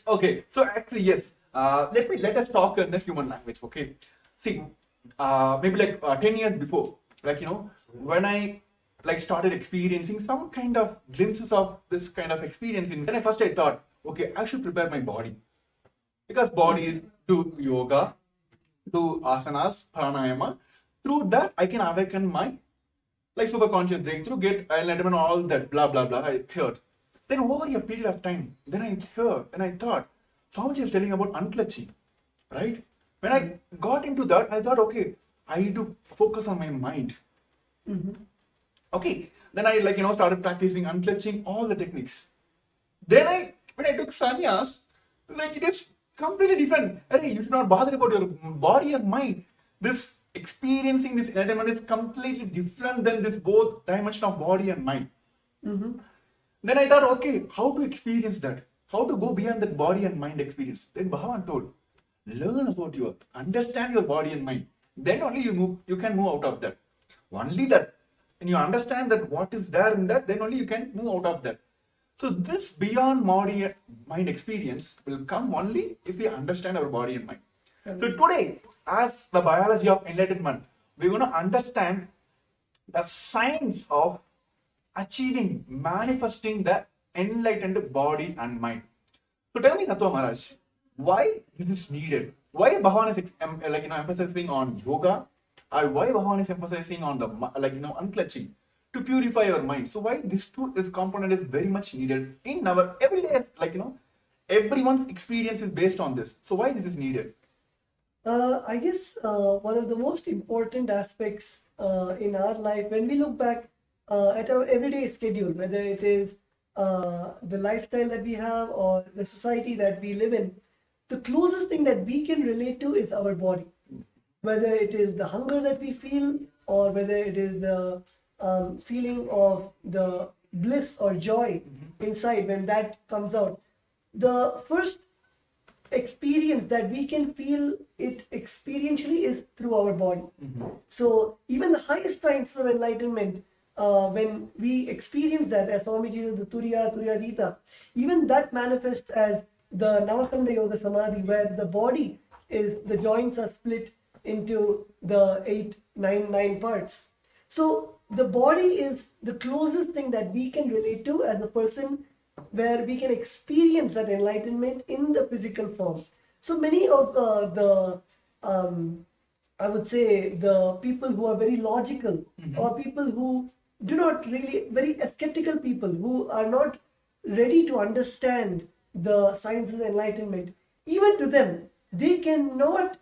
Okay, so actually, yes. Let us talk in the human language. Okay, see, maybe 10 years before, when I started experiencing some kind of glimpses of this kind of experience. Then I thought, okay, I should prepare my body because body is do yoga, do asanas, pranayama. Through that, I can awaken my super conscious breakthrough, get enlightenment, all that blah blah blah. I heard. Then over a period of time, then I heard and I thought, Swamiji is telling about unclutching, right? When I got into that, I thought, okay, I need to focus on my mind. Okay, then I started practicing unclutching all the techniques. Then when I took sannyas, it is completely different. Hey, you should not bother about your body or mind. This experiencing this enlightenment is completely different than this both dimension of body and mind. Then I thought, okay, how to experience that? How to go beyond that body and mind experience? Then Bhagavan told, learn about understand your body and mind. Then only you can move out of that. Only that, when you understand that what is there in that, then only you can move out of that. So this beyond body and mind experience will come only if we understand our body and mind. So today, as the biology of enlightenment, we're going to understand the science of achieving, manifesting the enlightened body and mind. So tell me, Natwa Maharaj, why this is needed? Why Bhagavan is emphasizing on yoga, or why Bhagavan is emphasizing on the unclutching to purify our mind? So why this component is very much needed in our everyday, everyone's experience is based on this. So why this is needed? I guess one of the most important aspects in our life, when we look back at our everyday schedule, whether it is the lifestyle that we have or the society that we live in, the closest thing that we can relate to is our body. Whether it is the hunger that we feel, or whether it is the feeling of the bliss or joy inside when that comes out. The first experience that we can feel it experientially is through our body. So even the highest science of enlightenment, when we experience that, as Swamiji says, the Turyadita, even that manifests as the Navakanda Yoga Samadhi, where the body is, the joints are split into the 9 parts. So the body is the closest thing that we can relate to as a person, where we can experience that enlightenment in the physical form. So many of I would say, the people who are very logical, or people who do not really, very skeptical people who are not ready to understand the science of enlightenment, even to them, they cannot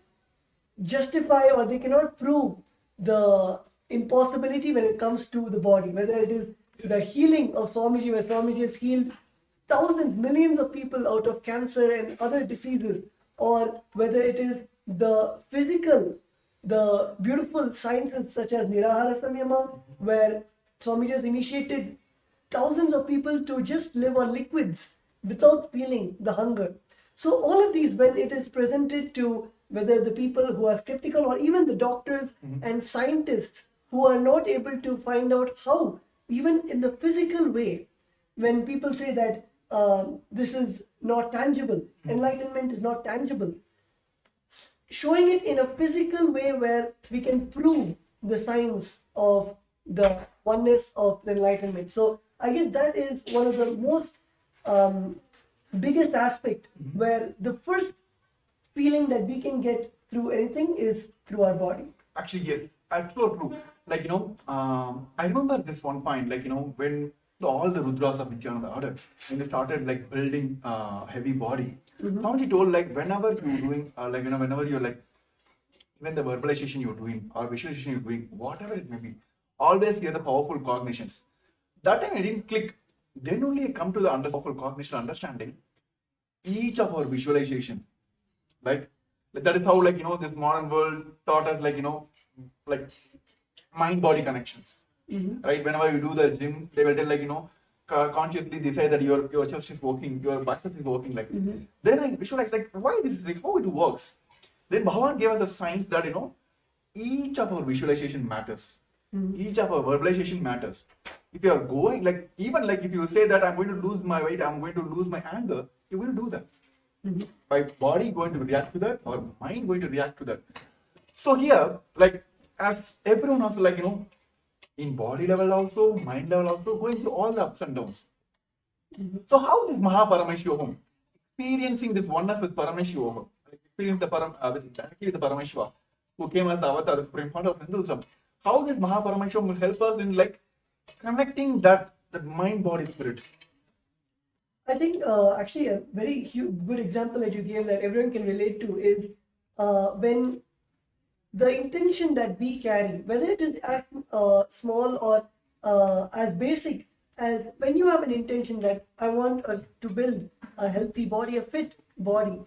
justify or they cannot prove the impossibility when it comes to the body, whether it is the healing of Swamiji, where Swamiji has healed thousands, millions of people out of cancer and other diseases, or whether it is the physical, the beautiful sciences such as Nirahara Samyama, where Swamiji has initiated thousands of people to just live on liquids without feeling the hunger. So all of these, when it is presented to whether the people who are skeptical, or even the doctors and scientists who are not able to find out how, even in the physical way, when people say that this is not tangible, enlightenment is not tangible, showing it in a physical way where we can prove the science of the oneness of the enlightenment. So I guess that is one of the most biggest aspect, where the first feeling that we can get through anything is through our body. Actually, yes, absolutely true. I remember this one point, when all the Rudras of Nithyananda order, when they started building heavy body, Swamiji told whenever you're doing, whenever you're even the verbalization you're doing or visualization you're doing, whatever it may be, always hear the powerful cognitions. That time I didn't click. Then only I come to the powerful cognition understanding each of our visualization. That is how this modern world taught us mind-body connections. Right? Whenever you do the gym, they will tell consciously decide that your chest is working, your bicep is working. Then I visualize why this is how it works. Then Bhagavan gave us the science that each of our visualization matters. Each of our verbalization matters. If you are going even if you say that I'm going to lose my weight, I'm going to lose my anger, you will do that. My body going to react to that or mind going to react to that? So here, like as everyone also like, in body level also, mind level also, going through all the ups and downs. So how is Mahaparameshwaram experiencing this oneness with Paramashivam, like experience the directly with the Paramashiva, who came as the avatar, the supreme founder of Hinduism? How this Mahaparameshwaram will help us in like connecting that mind, body, spirit? I think actually a very good example that you gave that everyone can relate to is when the intention that we carry, whether it is as small or as basic as when you have an intention that I want to build a healthy body, a fit body,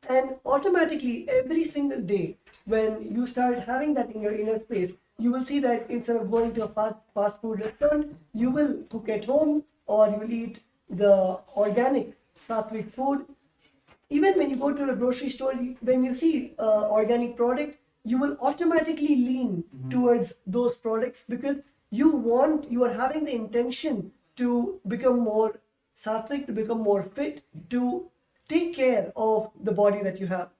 and automatically every single day when you start having that in your inner space, you will see that instead of going to a fast food restaurant, you will cook at home or you will eat the organic sattvic food. Even when you go to a grocery store, when you see organic product, you will automatically lean towards those products because you are having the intention to become more sattvic, to become more fit, to take care of the body that you have.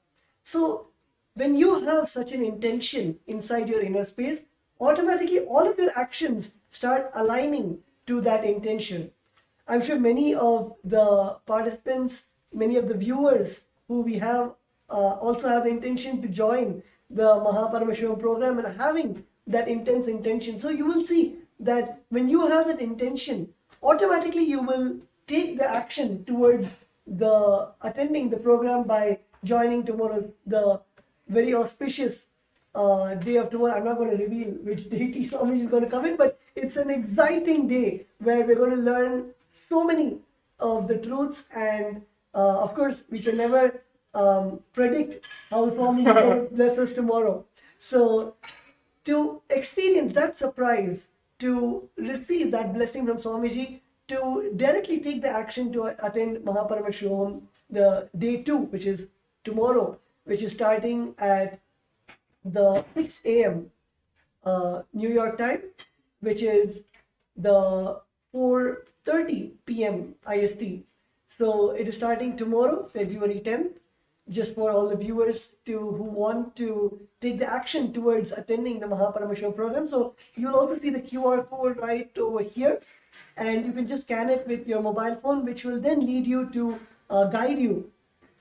So when you have such an intention inside your inner space, automatically all of your actions start aligning to that intention. I'm sure many of the participants, many of the viewers who we have also have the intention to join the Mahaparameshivam program and having that intense intention. So you will see that when you have that intention, automatically you will take the action towards the attending the program by joining tomorrow, the very auspicious day of tomorrow. I'm not going to reveal which deity Swami is going to come in, but it's an exciting day where we're going to learn so many of the truths, and of course we can never predict how Swami is going to bless us tomorrow. So to experience that surprise, to receive that blessing from Swamiji, to directly take the action to attend Mahaparameshivam, the day 2, which is tomorrow, which is starting at the 6 a.m. New York time, which is the 4:30 p.m. IST. So it is starting tomorrow, February 10th, just for all the viewers who want to take the action towards attending the Mahaparameshivam program. So you'll also see the QR code right over here, and you can just scan it with your mobile phone, which will then lead you to guide you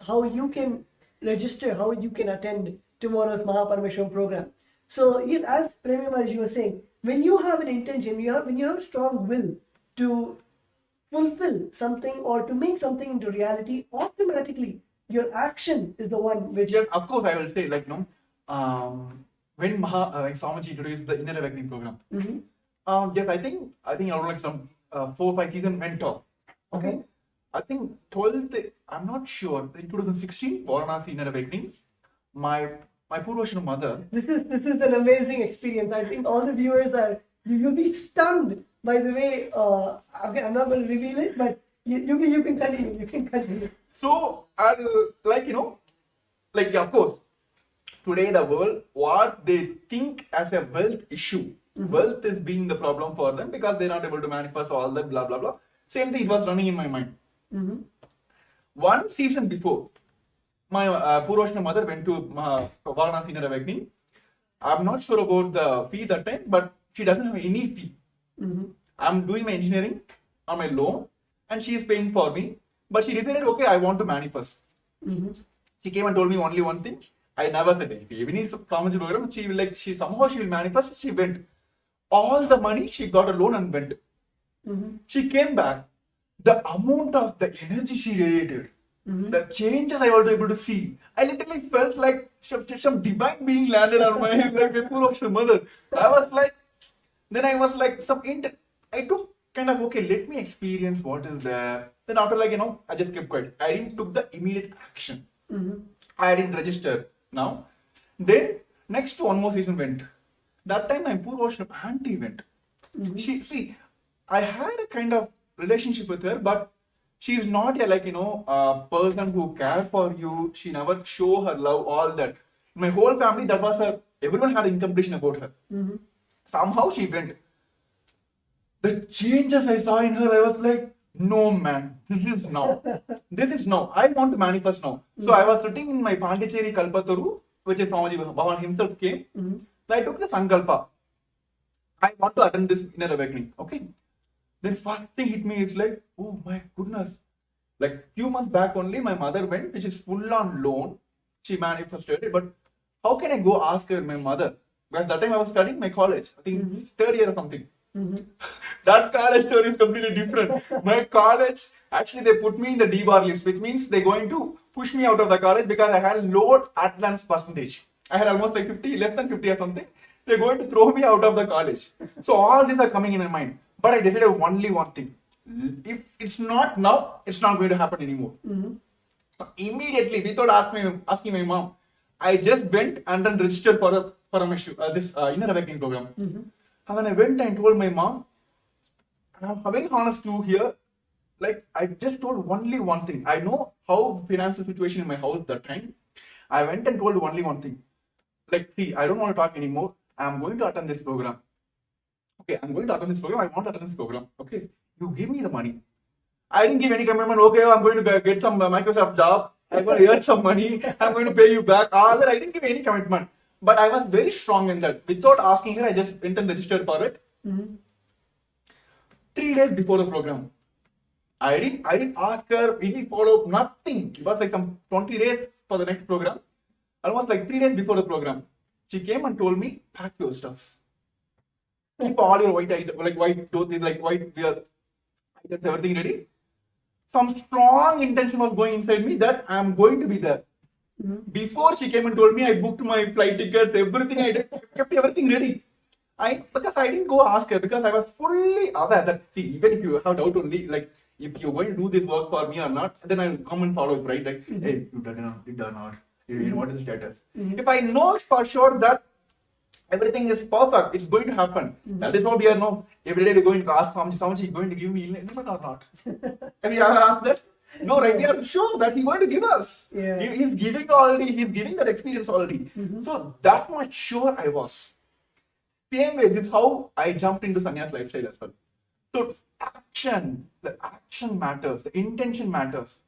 how you can register, how you can attend tomorrow's Mahaparameshivam program. So yes, as Premi Maharaj was saying, when you have an intention, when you have strong will to fulfill something or to make something into reality, automatically your action is the one which... Yes, of course, I will say, like, when Swamiji introduced the Inner Awakening program, yes, I think around like some 4 or 5 seasons went off. Okay. I think 12th, I'm not sure, in 2016, Varanasi Inner Awakening, my Purvashana mother... This is an amazing experience. I think all the viewers you'll be stunned by the way, okay, I'm not going to reveal it, but you can continue. So, of course, today the world, what they think as a wealth issue, wealth is being the problem for them because they're not able to manifest all that, blah, blah, blah. Same thing, it was running in my mind. One season before, my Purvashana mother went to Varanasi Inner Awakening. I'm not sure about the fee that time, but she doesn't have any fee. I'm doing my engineering on my loan and she is paying for me. But she decided, okay, I want to manifest. She came and told me only one thing. I never said, even in the program, she will manifest. She went. All the money, she got a loan and went. She came back. The amount of the energy she radiated, the changes I was able to see, I literally felt like some divine being landed on my head, like my Purvashana mother. I was like, I took kind of, okay, let me experience what is there. Then after I just kept quiet. I didn't took the immediate action. I didn't register now. Then next one more season went. That time my Purvashana auntie went. I had a kind of relationship with her, but she's not a person who cares for you. She never show her love, all that. My whole family, that was her. Everyone had incompletion about her. Somehow she went. The changes I saw in her, I was like, No, man, this is now. This is now. I want to manifest now. So I was sitting in my Pondicherry Kalpataru, which is Swamiji Bhavan himself came. So I took the Sankalpa. I want to attend this inner awakening. Okay. Then first thing hit me is like, oh my goodness. Like few months back only, my mother went, which is full on loan. She manifested it, but how can I go ask her, my mother? Because that time I was studying my college, I think third year or something. That college story is completely different. My college, actually, they put me in the D bar list, which means they're going to push me out of the college because I had low attendance percentage. I had almost like 50, less than 50 or something. They're going to throw me out of the college. So all these are coming in my mind. But I decided only one thing. If it's not now, it's not going to happen anymore. Immediately, without asking my mom, I just went and then registered for a Paramashivam, this inner awakening program. And when I went and told my mom, I'm very honest to here, like I just told only one thing. I know how financial situation in my house that time. I went and told only one thing. Like, see, I don't want to talk anymore. I'm going to attend this program. Okay, I'm going to attend this program. I want to attend this program. Okay, you give me the money. I didn't give any commitment. Okay, I'm going to get some Microsoft job. I'm going to earn some money. I'm going to pay you back. All that I didn't give any commitment. But I was very strong in that. Without asking her, I just went and registered for it. 3 days before the program, I didn't ask her any follow up, nothing. It was like some 20 days for the next program. Almost like 3 days before the program, she came and told me, pack your stuffs. Keep all your white items, like white clothes, like white wear items, everything ready. Some strong intention was going inside me that I am going to be there. Before she came and told me, I booked my flight tickets, everything. I did, kept everything ready. Because I didn't go ask her, because I was fully aware that, see, even if you have doubt only, like if you're going to do this work for me or not, then I'll come and follow it, right? Like, hey, you done or not? What is the status? If I know for sure that everything is perfect, it's going to happen. That is what we are now. Every day we're going to ask Swamiji, is going to give me enlightenment or not? Have you ever asked that? No, right? We are sure that he's going to give us. Yeah. He's giving already, he's giving that experience already. So that much sure I was. Same way, this is how I jumped into sannyas lifestyle as well. So the action matters, the intention matters.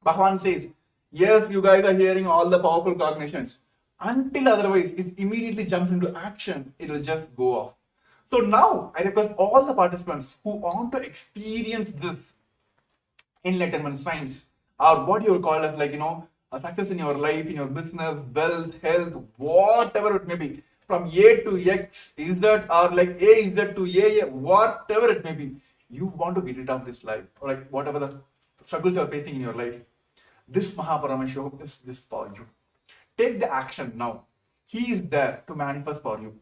Bhagavan says, yes, you guys are hearing all the powerful cognitions. Until otherwise, it immediately jumps into action, it will just go off. So now, I request all the participants who want to experience this enlightenment science, or what you call as like, a success in your life, in your business, wealth, health, whatever it may be, from A to X, Z, or like A, Z to A, whatever it may be, you want to get rid of this life, or like whatever the struggles you are facing in your life. This Paramashivam is this for you. Take the action now. He is there to manifest for you.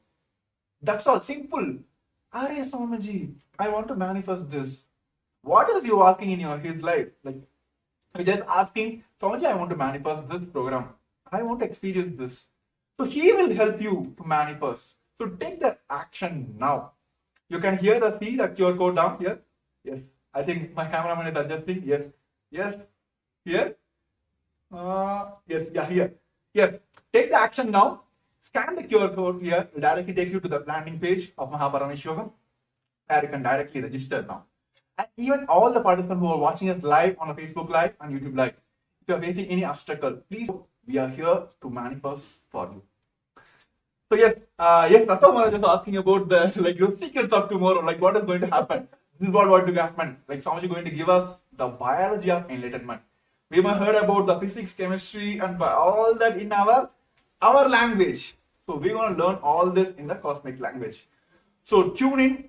That's all. Simple. Arey Swamiji, I want to manifest this. What is you asking in his life? Like, you're just asking, Swamiji, I want to manifest this program. I want to experience this. So he will help you to manifest. So take the action now. You can see the QR code down here. Yes. I think my cameraman is adjusting. Yes. Yes. Here. Yes. Yeah. Here. Yes. Take the action now. Scan the QR code here. It will directly take you to the landing page of Paramashivam. There you can directly register now. And even all the participants who are watching us live on a Facebook Live and YouTube Live, if you are facing any obstacle, please, we are here to manifest for you. So yes, Tattva Maharaj is asking about the secrets of tomorrow, like what is going to happen. This is what going to happen. Like Swamiji is going to give us the biology of enlightenment. We might heard about the physics, chemistry, and all that in our language. So we're going to learn all this in the cosmic language. So tune in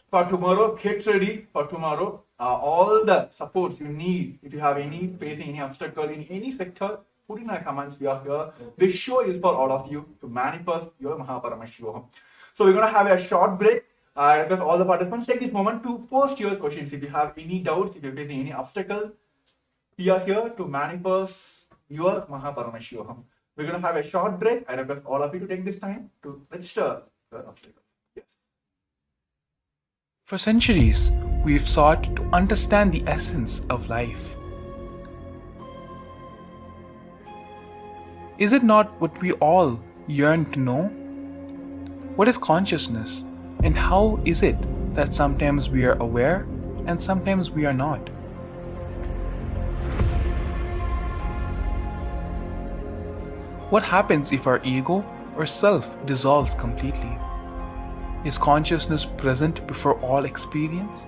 for tomorrow. Get ready for tomorrow. All the supports you need, if you have facing any obstacle in any sector, put in our comments. We are here. This show is for all of you to manifest your Paramashivam. So we're going to have a short break. Because all the participants take this moment to post your questions. If you have any doubts, if you're facing any obstacle, we are here to manifest your Paramashivam. We're going to have a short break. I request all of you to take this time to register your obstacles. Yes. For centuries, we've sought to understand the essence of life. Is it not what we all yearn to know? What is consciousness, and how is it that sometimes we are aware and sometimes we are not. What happens if our ego or self dissolves completely? Is consciousness present before all experience?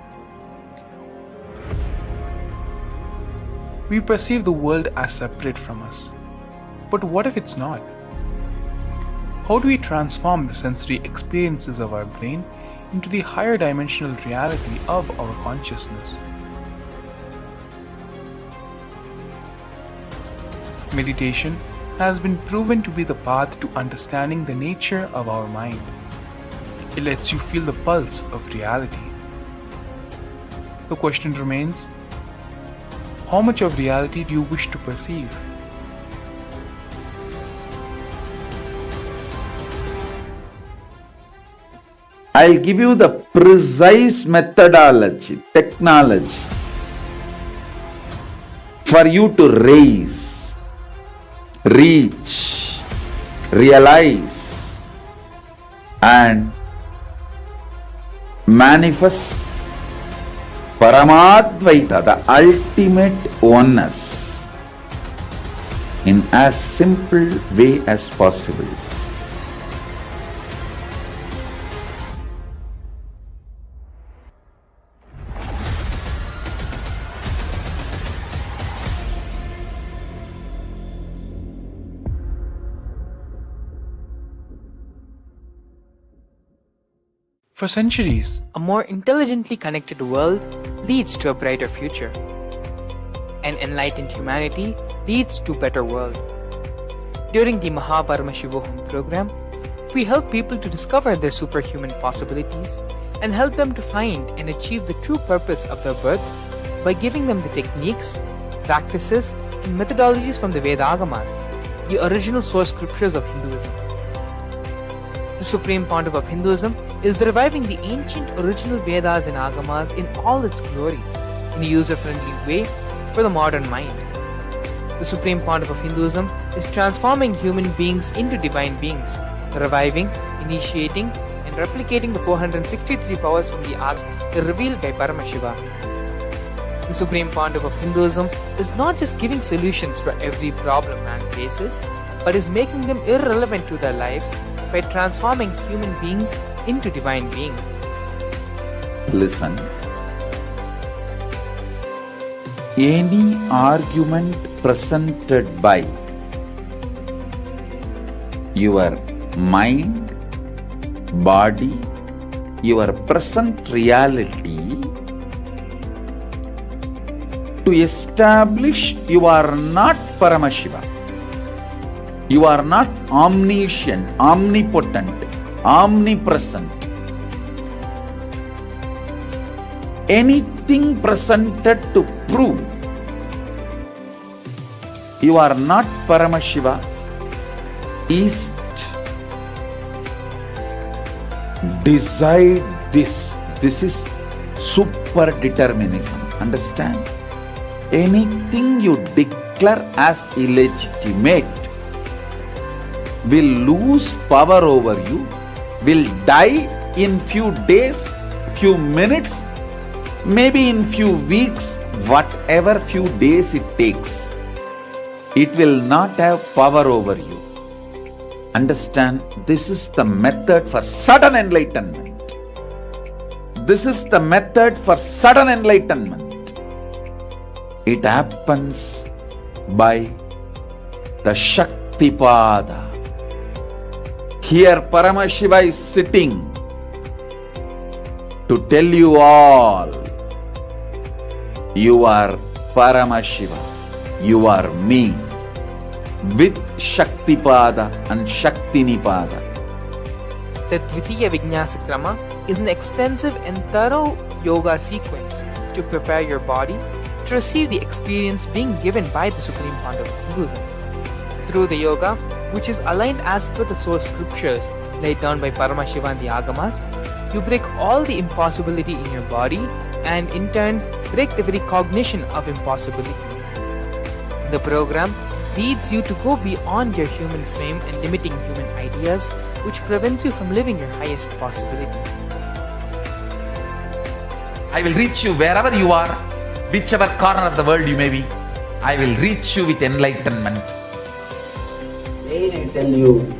We perceive the world as separate from us. But what if it's not? How do we transform the sensory experiences of our brain into the higher dimensional reality of our consciousness? Meditation has been proven to be the path to understanding the nature of our mind. It lets you feel the pulse of reality. The question remains, how much of reality do you wish to perceive? I'll give you the precise methodology, technology for you to raise, reach, realize, and manifest Paramadvaita, the ultimate oneness, in as simple way as possible. For centuries, A more intelligently connected world leads to a brighter future. An enlightened humanity leads to a better world. During the Paramashivam program, we help people to discover their superhuman possibilities and help them to find and achieve the true purpose of their birth by giving them the techniques, practices, and methodologies from the Vedagamas, the original source scriptures of Hinduism. The Supreme Pontiff of Hinduism is reviving the ancient original Vedas and Agamas in all its glory, in a user-friendly way for the modern mind. The Supreme Pontiff of Hinduism is transforming human beings into divine beings, reviving, initiating, and replicating the 463 powers from the Agas revealed by Paramashivam. The Supreme Pontiff of Hinduism is not just giving solutions for every problem man faces, but is making them irrelevant to their lives by transforming human beings into divine beings. Listen. Any argument presented by your mind, body, your present reality to establish you are not Paramashiva. You are not omniscient, omnipotent, omnipresent. Anything presented to prove you are not Paramashiva is decide this. This is super determinism. Understand? Anything you declare as illegitimate will lose power over you, will die in few days, few minutes, maybe in few weeks, whatever few days it takes. It will not have power over you. Understand, this is the method for sudden enlightenment. This is the method for sudden enlightenment. It happens by the Shaktipada. Here Paramashiva is sitting to tell you all, you are Paramashiva, you are me, with Shaktipada and Shaktinipada. The Dvitiya Vijnasa Krama is an extensive and thorough yoga sequence to prepare your body to receive the experience being given by the Supreme Pontiff of Hinduism. Through the yoga, which is aligned as per the source scriptures laid down by Paramashiva and the Agamas, you break all the impossibility in your body and in turn break the very cognition of impossibility. The program leads you to go beyond your human frame and limiting human ideas, which prevents you from living your highest possibility. I will reach you wherever you are, whichever corner of the world you may be. I will reach you with enlightenment. Again I tell you,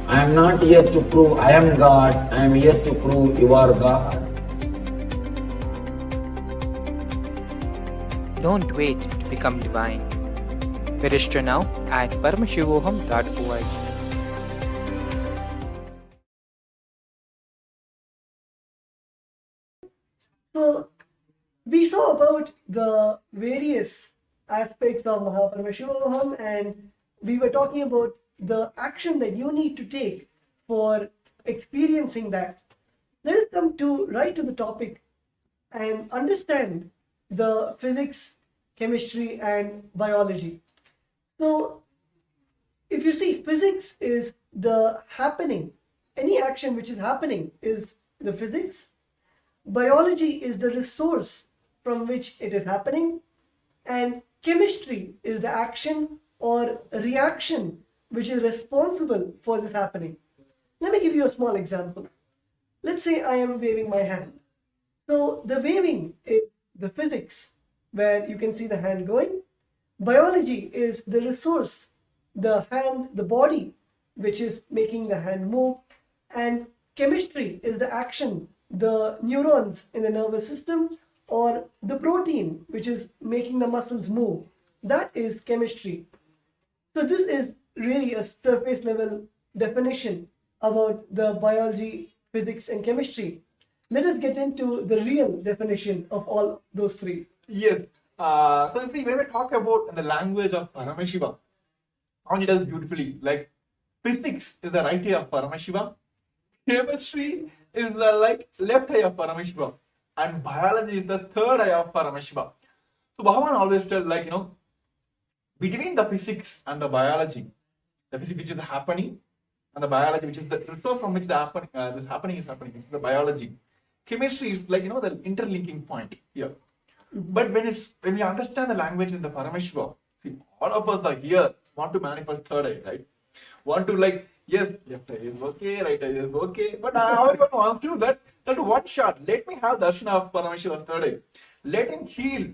I am not here to prove I am God, I am here to prove you are God. Don't wait to become divine. Register now at paramashivoham.org. So we saw about the various aspects of Paramashivam, and we were talking about the action that you need to take for experiencing that. Let us come to right to the topic and understand the physics, chemistry, and biology. So if you see, physics is the happening. Any action which is happening is the physics. Biology is the resource from which it is happening, and chemistry is the action or reaction which is responsible for this happening. Let me give you a small example. Let's say I am waving my hand. So the waving is the physics, where you can see the hand going. Biology is the resource, the hand, the body, which is making the hand move. And chemistry is the action, the neurons in the nervous system, or the protein which is making the muscles move. That is chemistry. So this is really a surface level definition about the biology, physics, and chemistry. Let us get into the real definition of all those three. Yes. So see, when we talk about the language of Paramashiva, he does beautifully. Like physics is the right eye of Paramashiva, chemistry is the left eye of Paramashiva, and biology is the third eye of Paramashiva. So Bhagavan always tells between the physics and the biology, the physics which is happening and the biology which is the resource from which this happening is happening, it's the biology. Chemistry is the interlinking point here. But when we understand the language in the Paramashiva, see, all of us are here want to manifest third eye, right? Want to yes, left eye is okay, right eye is okay, but everyone wants to that one shot. Let me have darshan of Paramashiva's third eye. Let him heal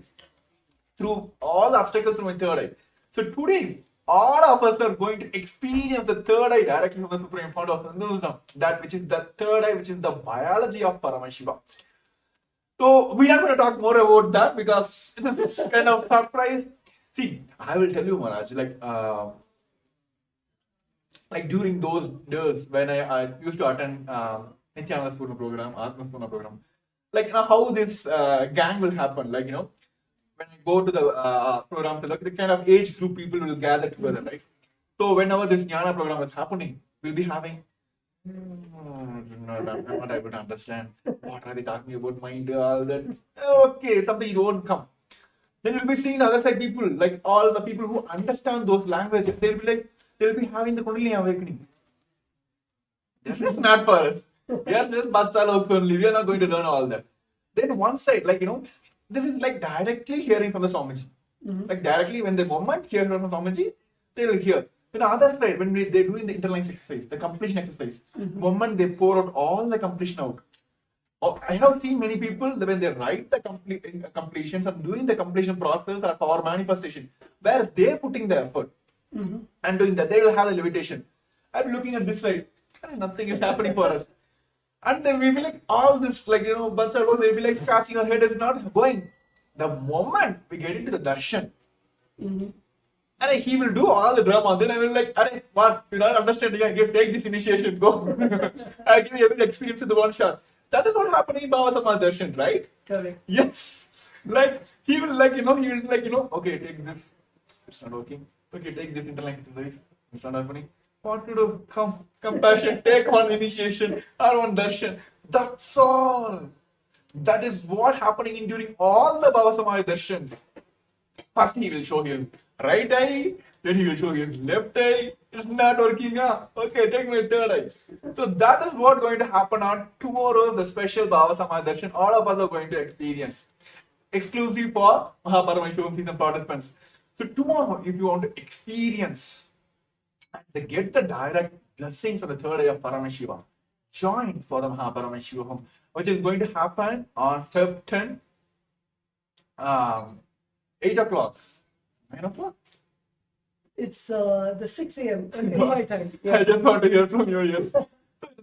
through all the obstacles through my third eye. So today, all of us are going to experience the third eye directly from the Supreme Fount of Hinduism, that which is the third eye, which is the biology of Paramashiva. So we're not going to talk more about that because it's kind of surprise. See, I will tell you, Maharaj, during those days when I used to attend Nithyananda's program, Atma's program, how this gang will happen, when I go to the program, the kind of age group people will gather together, right? So whenever this Jnana program is happening, we'll be having, I'm not able to understand. What are they talking about? Mind, all that. Okay, something you won't come. Then you'll be seeing the other side people, all the people who understand those languages, they'll be having the Kundalini awakening. This is not for us. We are just Bacha Loks only. We are not going to learn all that. Then one side, this is directly hearing from the Swamiji. Directly when the moment hear from Swamiji, they will hear. Then the other side, when they're doing the interline exercise, the completion exercise, moment they pour out all the completion out. I have seen many people when they write the completions and doing the completion process or power manifestation, where they're putting the effort and doing that, they will have the levitation. I'm looking at this side, nothing is happening for us. And then we be all this, Bacha Loks, they'll be scratching our head, it's not going. The moment we get into the darshan, and he will do all the drama. Then I will what? You're not understanding. Take this initiation. Go. I'll give you every experience in the one shot. That is what happened in Baba Sama Darshan, right? Correct. Yes. He will okay, take this. It's not working. Okay, take this interline exercise. It's not happening. What to do? Come, compassion. Take one initiation or one darshan. That's all. That is what happening during all the Baba Sama Darshans. First he will show his right eye, then he will show his left eye. It's not working, okay, take my third eye. So that is what going to happen on tomorrow's the special Baba Sama Darshan. All of us are going to experience. Exclusive for Paramashivam season participants. So tomorrow, if you want to experience and get the direct blessings of the third eye of Paramashiva, join for the Paramashivam. which is going to happen on Feb 10, 8 o'clock, 9 o'clock. It's the 6 a.m. in my time. I just want to hear from you here.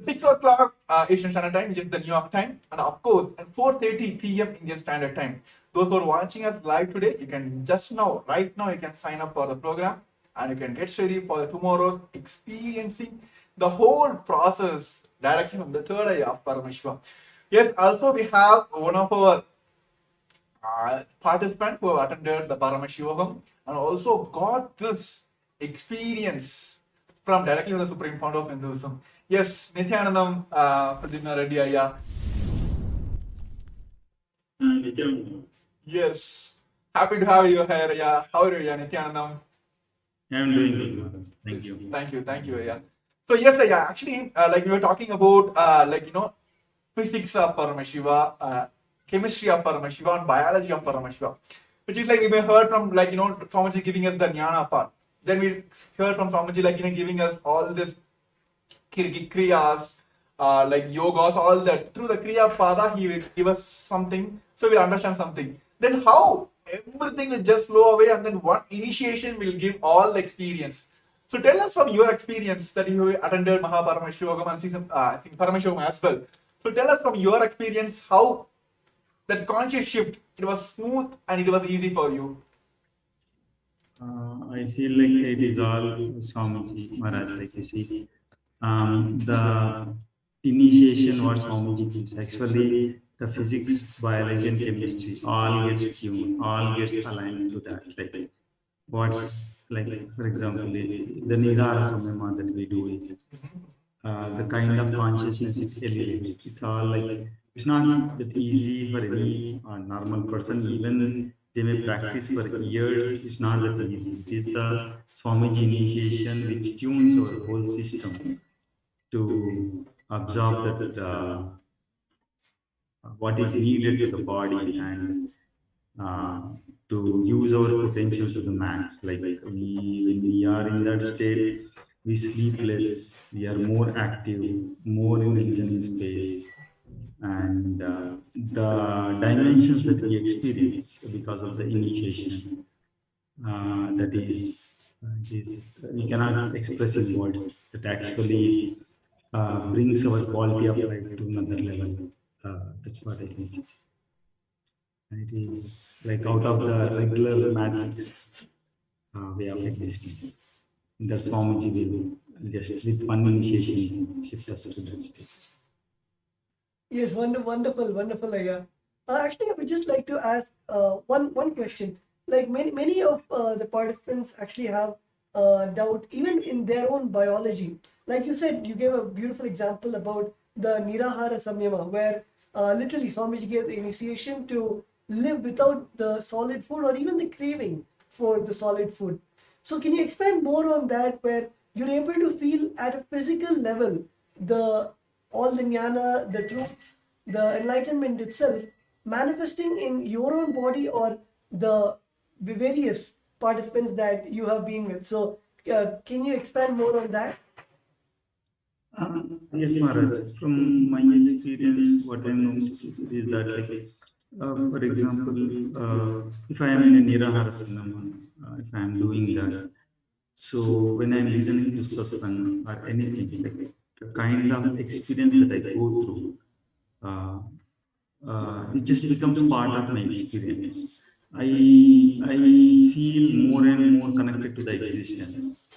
6 o'clock Eastern Standard Time, which is the New York time, and of course at 4:30 p.m. Indian Standard Time. Those who are watching us live today, you can just now, right now, you can sign up for the program and you can get ready for the tomorrow's experiencing the whole process directly from the third eye of Paramashivam. Yes, also we have one of our participants who have attended the Paramashivam and also got this experience from directly from the Supreme Founder of Hinduism. Yes, Nithyanandam Pradyumna Reddy Ayya. Nithyananda. Yes, happy to have you here. Yeah, how are you, Nithyanandam? I am doing good, Maharaj. Thank you. Thank you. Yeah. So yes, yeah, actually, like we were talking about, physics of Paramashiva, chemistry of Paramashiva, and biology of Paramashiva, which is like we may heard from Swamiji giving us the jnana part. Then we heard from Swamiji giving us all this kriyas, yogas, all that. Through the kriya pada, he will give us something, so we'll understand something. Then how everything will just flow away, and then one initiation will give all the experience. So tell us from your experience that you attended Mahaparamashivagam and season, I think Paramashivam as well. So tell us from your experience how that conscious shift, it was smooth and it was easy for you. I feel like it is all Swamiji Maharaj, like you see. The initiation what Swamiji gives, actually the physics, biology and chemistry all gets tuned, all gets aligned to that. Like what's like, for example, the Nirara Samyama that we do, the kind of consciousness it elevates. It's all like, it's not that easy for any normal person, even they may practice for years, it's not that easy. It is the Swamiji initiation which tunes our whole system to absorb that what is needed to the body and to use our potential to the max. Like when we are in that state, we sleep less, we are more active, more in reasoning space, and the dimensions that we experience because of the initiation, that is we cannot express in words. That actually brings our quality of life to another level. That's what I can say. It is like out of the regular matrix way of existence. That's Swamiji will just with one initiation shift us to that state. Yes, wonderful, Ayya. Actually, I would just like to ask one question. Like many of the participants actually have doubt even in their own biology. Like you said, you gave a beautiful example about the Nirahara Samyama, where literally Swamiji gave the initiation to live without the solid food or even the craving for the solid food. So can you expand more on that, where you're able to feel at a physical level all the jnana, the truths, the enlightenment itself manifesting in your own body or the various participants that you have been with? So can you expand more on that? Yes, Maharaj. From my experience, what I know is that, like, for example, if I am in a Nirahara Samyama, if I am doing that, so when I am listening to satsang or anything, like the kind of experience that I go through, it just becomes part of my experience. I feel more and more connected to the existence.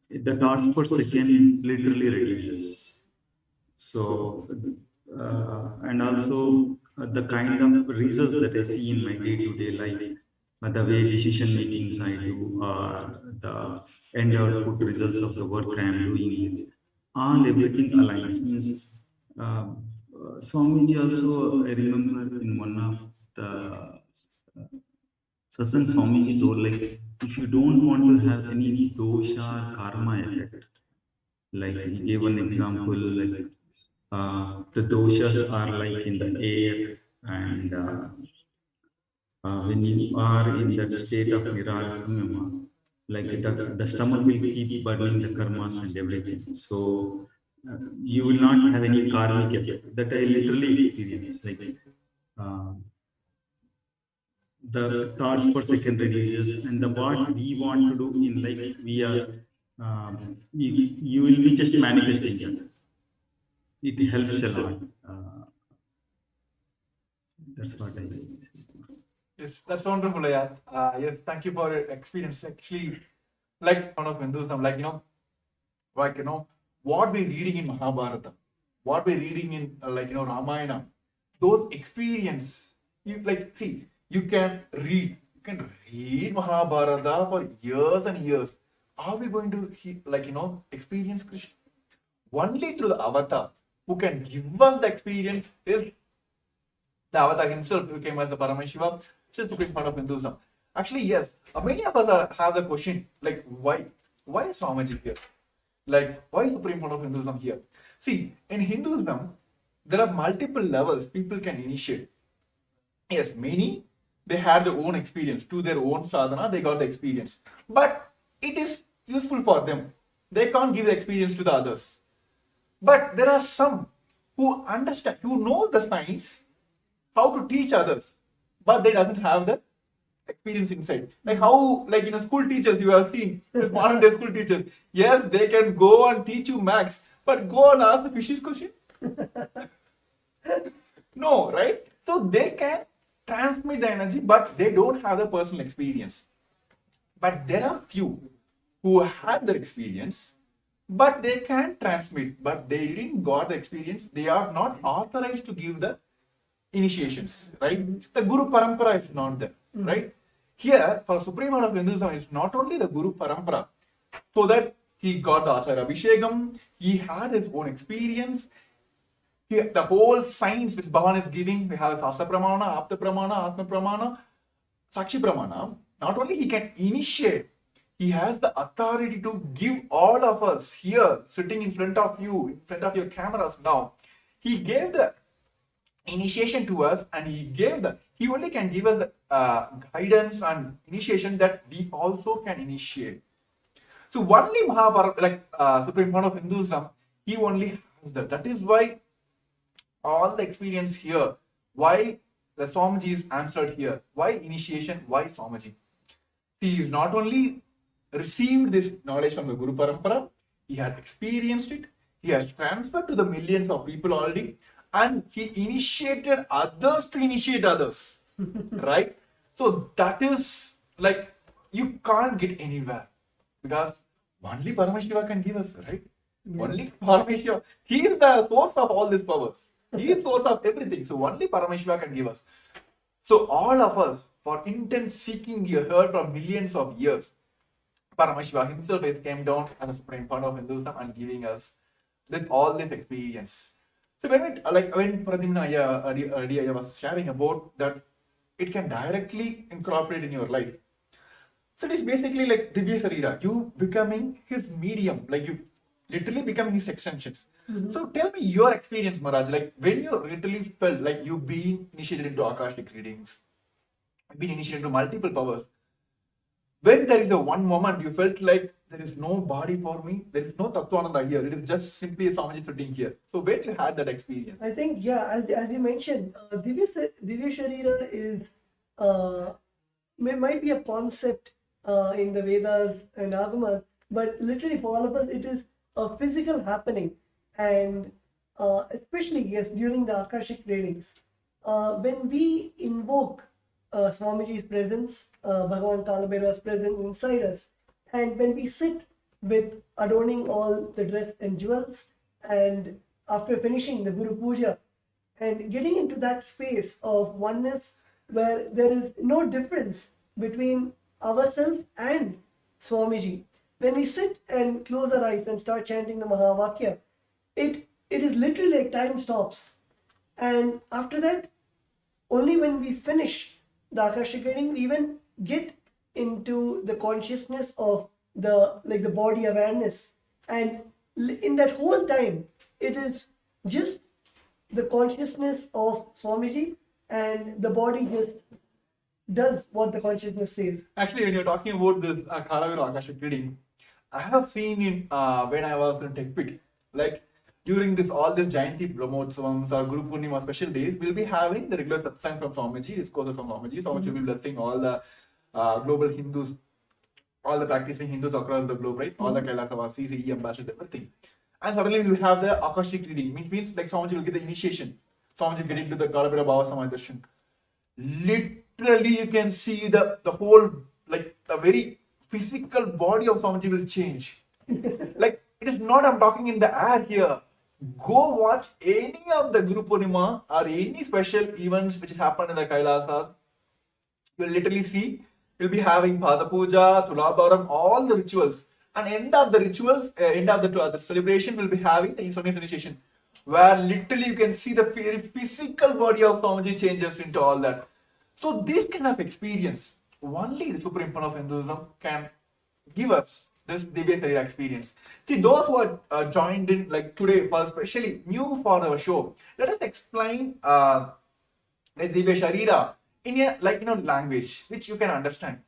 The thoughts per second literally reduces. So, and also the kind of results that I see in my day-to-day life, the way decision makings I do, the end output results of the work I am doing, everything aligns. Means Swamiji also, I remember in one of the satsang, Swamiji told, like, if you don't want to have any dosha or karma effect, like he gave an example, like the doshas are like in the air, and when you are in that state of Nirara Samyama, like the stomach will keep burning the karmas and everything. So you will not have any karmic effect. That I literally experienced. Like uh, the thoughts per second reduces, and the what we want to do in life, we are you will be just manifesting that. It helps a lot. That's what I say. Yes, that's wonderful. Yeah. Yes, thank you for your experience. Actually, like one of Hinduism, what we're reading in Mahabharata, what we're reading in Ramayana, those experience. You can read Mahabharata for years and years. Are we going to experience Krishna? Only through the avatar who can give us the experience is the avatar himself, who came as the Paramashivam, which is the big part of Hinduism. Actually, yes, many of us have the question, like, why is Swamiji here? Like, why is Supreme Part of Hinduism here? See, in Hinduism, there are multiple levels people can initiate. Yes, many, they had their own experience. To their own sadhana, they got the experience. But it is useful for them. They can't give the experience to the others. But there are some who understand, who know the science, how to teach others, but they doesn't have the experience inside. Like how, like in a school teachers you have seen, this modern day school teachers, yes, they can go and teach you maths, but go and ask the fishes question. No, right? So they can transmit the energy, but they don't have the personal experience. But there are few who have the experience, but they can transmit, but they didn't got the experience. They are not authorized to give the initiations, right? The Guru Parampara is not there, right? Here, for Supreme Lord of Hinduism, it's not only the Guru Parampara, so that he got the Acharya Abhishekam, he had his own experience, the whole science which Bhavan is giving, we have Shastra Pramana, Apta Pramana, Atma Pramana, Sakshi Pramana. Not only he can initiate, he has the authority to give all of us here, sitting in front of you, in front of your cameras now. He gave the initiation to us, and he only can give us the guidance and initiation that we also can initiate. So only Mahabharata, Supreme Lord of Hinduism, he only has that. That is why all the experience here, why the Swamiji is answered here, why initiation, why Swamiji. He is not only received this knowledge from the Guru Parampara, he had experienced it, he has transferred to the millions of people already, and he initiated others to initiate others. Right? So that is like, you can't get anywhere, because only Paramashiva can give us, right? Only Paramashiva. He is the source of all these powers. He is source of everything. So only Paramashiva can give us. So all of us, for intense seeking, you heard from millions of years, Paramashiva himself has came down as a supreme part of Hinduism and giving us all this experience. So when Pradyumna earlier was sharing about that, it can directly incorporate in your life. So it is basically like Divya Sarira, you becoming his medium, like you literally becoming his extensions. So tell me your experience, Maharaj, like when you literally felt like you've been initiated into Akashic readings, been initiated into multiple powers. When there is a one moment you felt like there is no body for me, there is no Tattvananda here, it is just simply a Swamiji sitting here. So when you had that experience? I think, yeah, as you mentioned, Divya Sharira is, might be a concept in the Vedas and Agamas, but literally for all of us, it is a physical happening. And especially, yes, during the Akashic readings, when we invoke Swamiji's presence, Bhagavan Kalabhairava's presence inside us, and when we sit with adorning all the dress and jewels, and after finishing the Guru Puja, and getting into that space of oneness where there is no difference between ourselves and Swamiji. When we sit and close our eyes and start chanting the Mahavakya, it is literally like time stops. And after that, only when we finish the Akashic reading, we even get into the consciousness of the body awareness. And in that whole time, it is just the consciousness of Swamiji, and the body just does what the consciousness says. Actually, when you're talking about this Kalavira Akashic reading, I have seen in when I was in TechPit, like during this all these Jayanti Brahmotsavams or Guru Purnima special days, we'll be having the regular satsang from Swamiji, discourses from Swamiji. Swamiji will be blessing all the global Hindus, all the practicing Hindus across the globe, right? All the Kailasavasis, CE ambassadors, everything. And suddenly we will have the Akashic reading, which means like Swamiji will get the initiation. Swamiji getting to the Kalabira Baba Samaj Darshan. Literally, you can see the whole, like the very physical body of Swamiji will change. Like, it is not I'm talking in the air here. Go watch any of the Guru Purnima or any special events which has happened in the Kailasas. You'll literally see, you'll be having Pada Puja, Tulabharam, all the rituals. And end of the rituals, end of the celebration, will be having the initiation, where literally you can see the very physical body of Swamiji changes into all that. So this kind of experience, only the Supreme Fund of Hinduism can give us this Divya Sarira experience. See, those who are joined in like today, for especially new for our show, let us explain the Divya Sharira in a language which you can understand.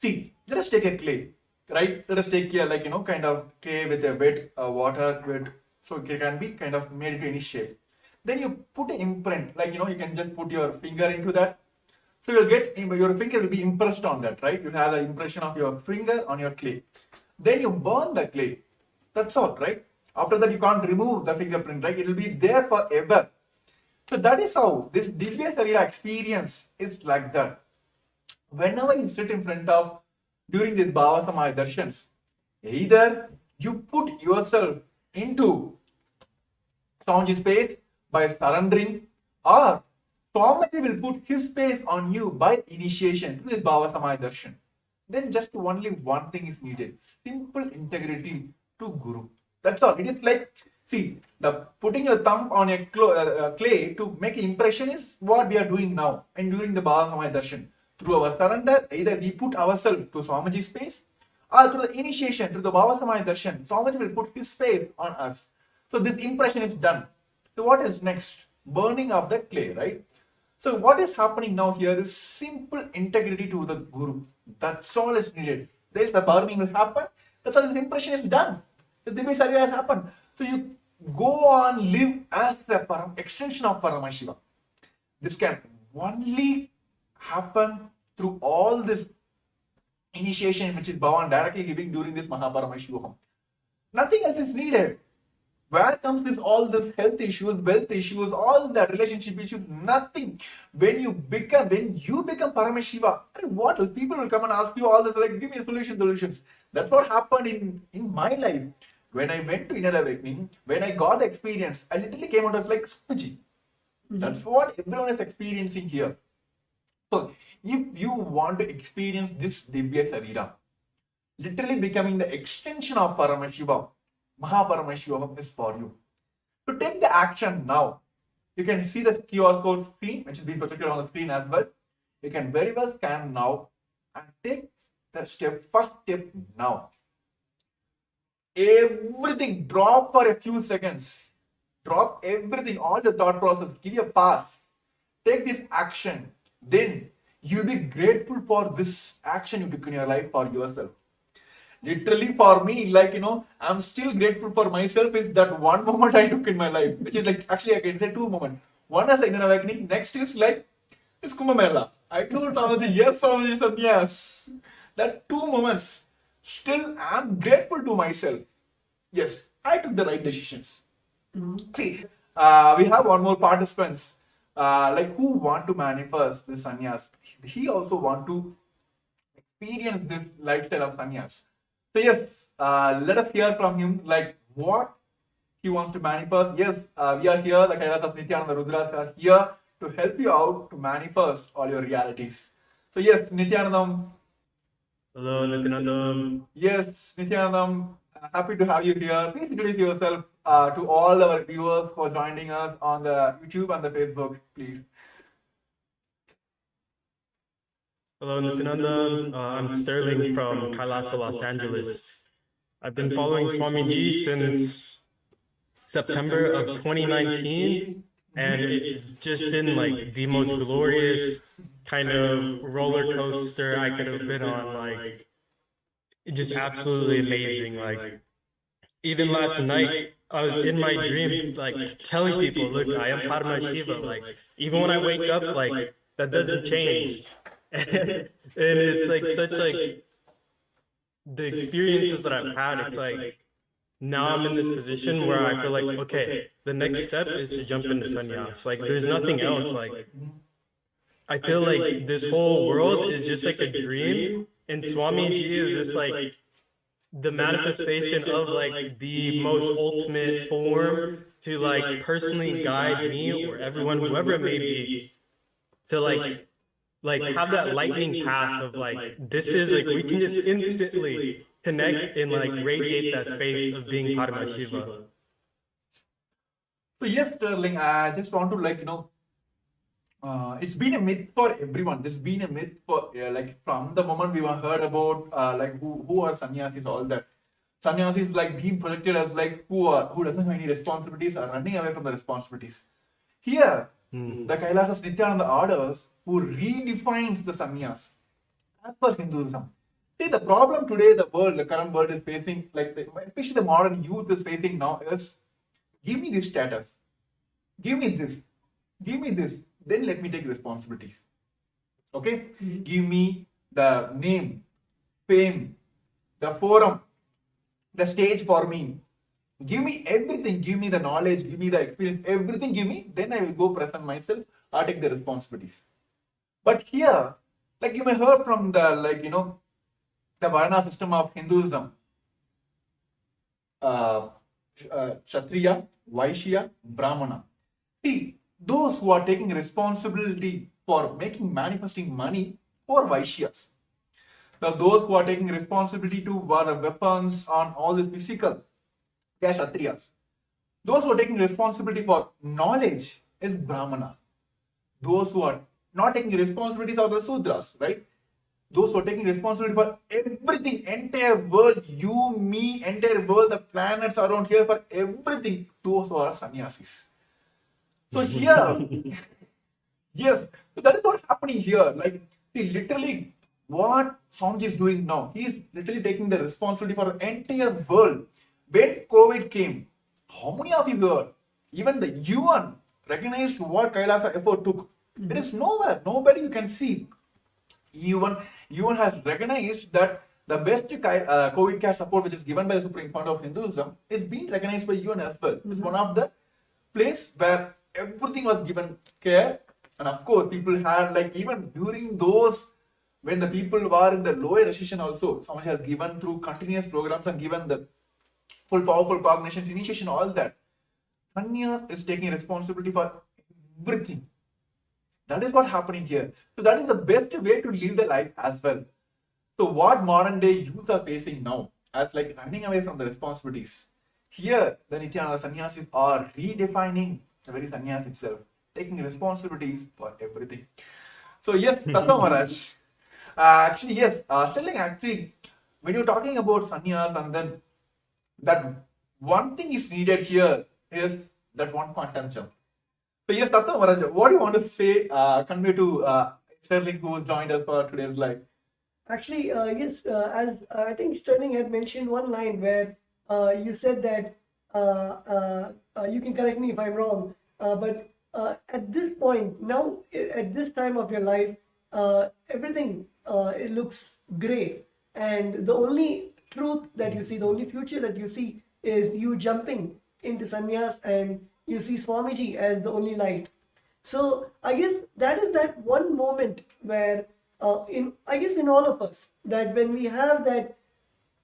See, let us take a clay, right? Let us take a kind of clay with a wet water, wet, so it can be kind of made into any shape. Then you put an imprint, you can just put your finger into that. So you'll get your finger will be impressed on that, right? You'll have the impression of your finger on your clay. Then you burn the clay. That's all, right? After that, you can't remove the fingerprint, right? It will be there forever. So that is how this Divya Sarira experience is like that. Whenever you sit in front of during these Bhava Samaya Darshans, either you put yourself into Swamiji's space by surrendering, or Swamiji will put his space on you by initiation to this Bhava Samaya Darshan. Then just only one thing is needed: simple integrity to Guru. That's all. It is like, see, the putting your thumb on a clay to make an impression is what we are doing now and during the Bhava Samaya Darshan. Through our surrender, either we put ourselves to Swamiji's space, or through the initiation, through the Bhava Samaya Darshan, Swamiji will put his space on us. So this impression is done. So what is next? Burning of the clay, right? So what is happening now here is simple integrity to the Guru. That's all is needed. There is the burning will happen. That's all. This impression is done. The Divya Sarira has happened. So you go on, live as the extension of Paramashivam. This can only happen through all this initiation which is Bhavan directly giving during this Mahaparamashivaham. Nothing else is needed. Where comes this all this health issues, wealth issues, all that relationship issues? Nothing. When you become Paramashiva, what else? People will come and ask you all this, like, give me solutions. That's what happened in my life. When I went to inner awakening, when I got the experience, I literally came out of like Swamiji. That's what everyone is experiencing here. So if you want to experience this Divya Sarira, literally becoming the extension of Paramashiva, Mahaparamashivam is for you. To take the action now, you can see the QR code screen, which is being projected on the screen as well. You can very well scan now and take the first step now. Everything, drop for a few seconds. Drop everything, all the thought process, give you a pass. Take this action. Then you'll be grateful for this action you took in your life for yourself. Literally for me, I'm still grateful for myself is that one moment I took in my life, which is like, actually I can say two moments. One is inner awakening, next is like this Kumbh Mela. I told Swamiji, yes, Swamiji said yes. That 2 moments, still I'm grateful to myself. Yes, I took the right decisions. See, we have one more participants, who want to manifest this sannyas. He also want to experience this lifestyle of sannyas. So yes, let us hear from him, like what he wants to manifest. Yes, we are here, the Kailas of Nithyananda Rudras are here to help you out to manifest all your realities. So yes, Nithyanandam. Hello, Nithyananda. Yes, Nithyanandam, happy to have you here. Please introduce yourself to all our viewers who are joining us on the YouTube and the Facebook, please. Hello, Nithyananda. I'm Sterling from Kailasa, Los Angeles. I've been following Swamiji since September of 2019, and it's just been like the most glorious kind of roller coaster I could have been on. Like, just absolutely amazing. Like, even last night, I was in my dreams, like telling people, look, I am Paramashiva. Like, even when I wake up, like, that doesn't change. And it's like such like the experiences that I've had, it's like now I'm in this position where I feel like, okay, the next step is to jump into sannyas. Like, there's nothing else. Like, I feel like this whole world is just like a dream, and Swamiji is just like the manifestation of like the most ultimate form to like personally guide me or everyone, whoever it may be, to like have that lightning path of like this is like we can just instantly connect and like radiate that space of being Paramashiva. So yes, Sterling, I just want to it's been a myth for everyone. This has been a myth for like from the moment we were heard about like who are sannyasis, all that. Sannyasis like being projected as like who doesn't have any responsibilities are running away from the responsibilities. Here, the Kailasas Nithyananda orders who redefines the sannyas as per Hinduism. See, the problem today the current world is facing, like especially the modern youth is facing now is, give me this status, give me this, then let me take responsibilities. Okay? Give me the name, fame, the forum, the stage for me. Give me everything, give me the knowledge, give me the experience, everything give me, then I will go present myself or take the responsibilities. But here, like you may heard from the the Varna system of Hinduism, Kshatriya, Vaishya, Brahmana. See, those who are taking responsibility for manifesting money or Vaishyas. Those who are taking responsibility to weapons on all this physical, they are Kshatriyas. Those who are taking responsibility for knowledge is Brahmanas. Those who are not taking responsibilities are the Sudras, right? Those who are taking responsibility for everything, entire world, you, me, entire world, the planets around here, for everything, those who are sannyasis. So here, yes, so that is what's happening here. Like, see, literally, what Swamiji is doing now, he is literally taking the responsibility for the entire world. When COVID came, how many of you here, even the UN recognized what Kailasa effort took? There is nowhere, nobody you can see. UN has recognized that the best COVID care support which is given by the Supreme Court of Hinduism is being recognized by UN as well. It's one of the place where everything was given care, and of course people had, like, even during those when the people were in the lower recession also, Swamiji has given through continuous programs and given the full powerful cognitions, initiation, all that. Sannyas is taking responsibility for everything. That is what's happening here. So that is the best way to live the life as well. So what modern day youth are facing now as like running away from the responsibilities. Here, the Nithyananda sannyasis are redefining the very sannyas itself, taking responsibilities for everything. So yes, Tattva Maharaj. Actually, yes, Sterling, actually, when you're talking about sannyas, and then that one thing is needed here is that one quantum jump. So yes, Tattva Maharaj, what do you want to say, convey to Sterling who joined us for today's live? Actually, yes, as I think Sterling had mentioned one line where you said that, you can correct me if I'm wrong, but at this point, now, at this time of your life, everything, it looks gray. And the only truth that you see, the only future that you see is you jumping into sannyas, and you see Swamiji as the only light. So I guess that is that one moment where, in all of us, that when we have that,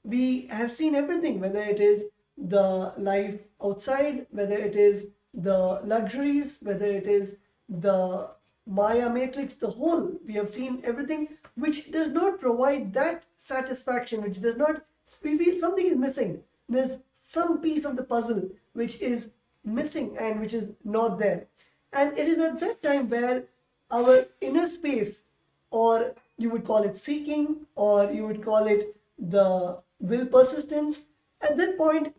we have seen everything, whether it is the life outside, whether it is the luxuries, whether it is the Maya matrix, the whole, we have seen everything which does not provide that satisfaction, which does not, we feel something is missing. There's some piece of the puzzle which is missing and which is not there. And it is at that time where our inner space, or you would call it seeking, or you would call it the will persistence, at that point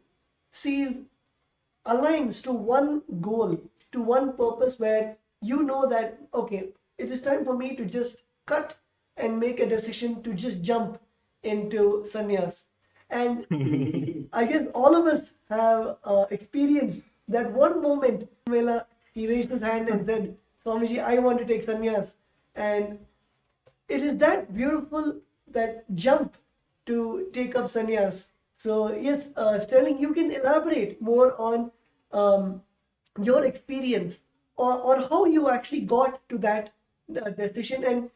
aligns to one goal, to one purpose, where you know that, okay, it is time for me to just cut and make a decision to just jump into sannyas. And I guess all of us have experienced that one moment where he raised his hand and said, Swamiji, I want to take sannyas. And it is that beautiful, that jump to take up sannyas. So yes, Sterling, you can elaborate more on your experience or how you actually got to that decision. And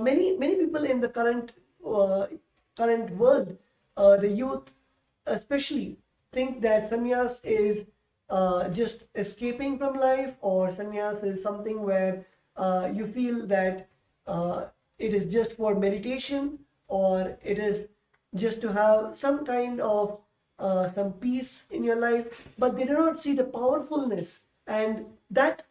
many people in the current world, the youth especially, think that sannyas is just escaping from life, or sannyas is something where you feel that it is just for meditation, or it is just to have some kind of some peace in your life, but they do not see the powerfulness and that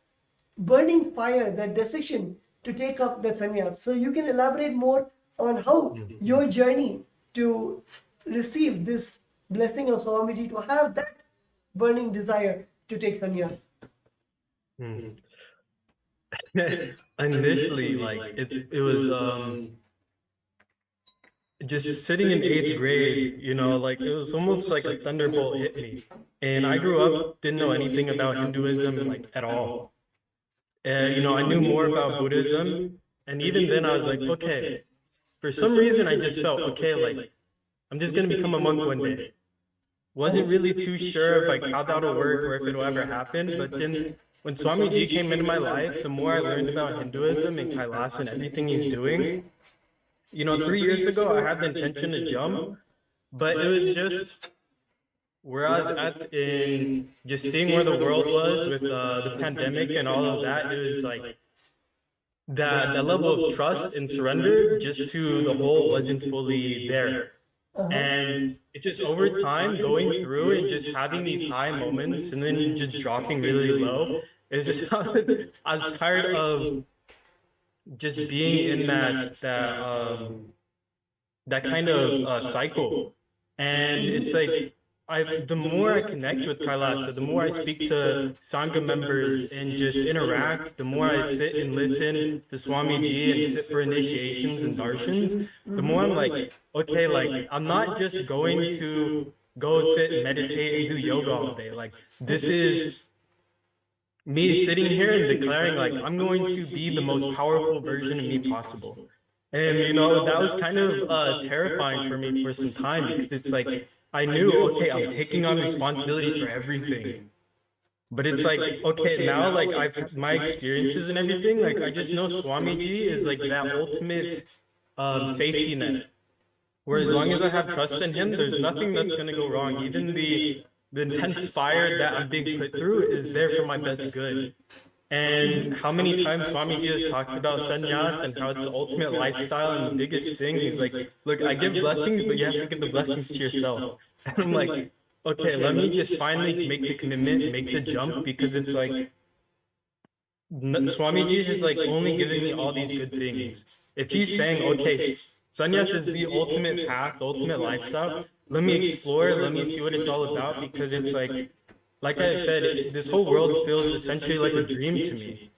burning fire, that decision to take up the sannyas. So you can elaborate more on how your journey to receive this blessing of Swamiji, to have that burning desire to take sannyas. Initially, like it was just sitting in 8th grade, you know, like it was almost like a thunderbolt hit me. And I grew up, didn't know anything about Hinduism like at all. You know, I knew more about Buddhism, and even then I was like, okay, for some reason I just felt, okay, like I'm just gonna become a monk one day. Wasn't really too sure of like how that'll work or if it'll ever happen, but then when Swamiji came into my life, the more I learned about Hinduism and Kailasa and everything he's doing, you know, 3 years ago I had the intention to jump, but it was just where I was at in just seeing where the world was with the pandemic and all of that. It was like that level of trust and surrender just to the whole wasn't fully there. And it just over time going through and just having these high moments and then just dropping really low, it's just I was tired of just being in that kind of cycle. And it's like the more I connect with Kailasa, the more I speak to Sangha members and just interact, the more I sit and listen to Swamiji and sit for initiations and darshans, the more I'm like, okay, like I'm not just going to go sit and meditate and do yoga all day. Like this is me sitting here and declaring like I'm going to be the most powerful version of me possible. And you know, that was kind of terrifying for me for some time, because it's like I knew, okay, I'm taking on responsibility for everything. But it's like, okay, now like I've had my experiences and everything, like I just know Swamiji is like that ultimate safety net. Where as long as I have trust in him, there's nothing that's gonna go wrong. Even the intense fire that I'm being put through is there for my best good. And how many times Swamiji has talked about sannyas and how it's the ultimate lifestyle and the biggest thing. He's like, look, I give blessings, but you have to give the blessings to yourself. And I'm like, okay, let me just finally make the commitment, make the jump, because it's like, Swamiji has like only given me all these good things. If he's saying, okay, sannyas is the ultimate path, the ultimate lifestyle, let me explore, let me see what it's all about, because it's like I said, this whole world feels essentially like a dream to me.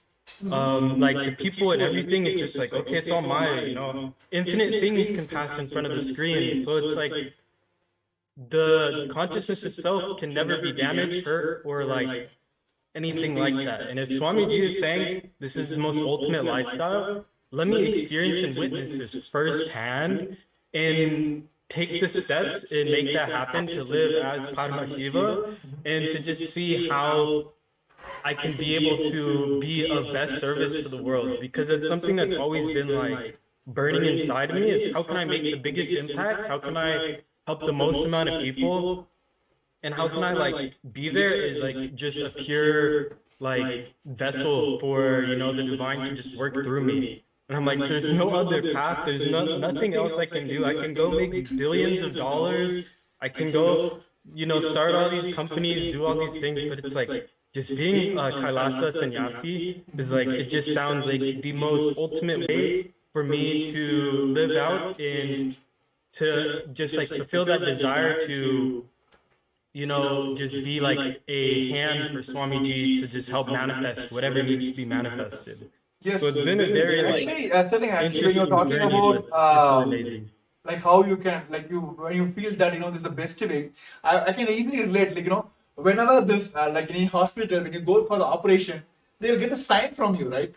Like the people and everything, it's just like, okay, it's all mine, you know. Infinite things can pass in front of the screen. So it's like the consciousness itself can never be damaged, hurt, or like anything like that. And if Swamiji is saying this is the most ultimate lifestyle, let me experience and witness this firsthand and take the steps and make that happen to live as Paramashivam, and to just see how I can be able to be of best service for the world. Because it's something that's always been like burning inside of me, is how can I make the biggest impact? How can I help the most amount of people? And how can I like be there as like just a pure like vessel for, you know, the divine to just work through me. And I'm like, there's no other path. There's nothing else I can do. I can go make billions of dollars. I can go, you know, start all these companies, do all these things. But it's like just being a Kailasa sannyasi is like, it just sounds like the most ultimate way for me to live out and to just like fulfill that desire to, you know, just be like a hand for Swamiji to just help manifest whatever needs to be manifested. Yes. So it's been a very like actually, when you're interesting talking journey, about but it's so amazing. like how you can, like you, when you feel that, this is the best way, I can easily relate, whenever this, like in a hospital, when you go for the operation, they'll get a sign from you, right?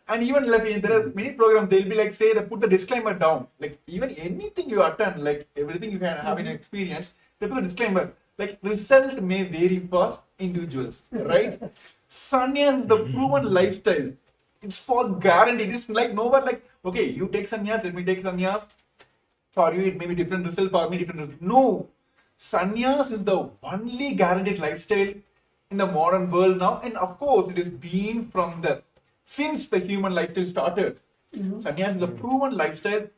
And even like there are many programs, they'll be like, say, they put the disclaimer down. Like even anything you attend, like everything you can have in experience, they put a disclaimer. Like result may vary for individuals, right? Sannyas is the proven lifestyle. It's for guaranteed. It's like nowhere like, okay, you take sannyas, let me take sannyas. For you, it may be different result, for me, different result. No. Sannyas is the only guaranteed lifestyle in the modern world now. And of course, it is been from since the human lifestyle started. Sannyas is the proven lifestyle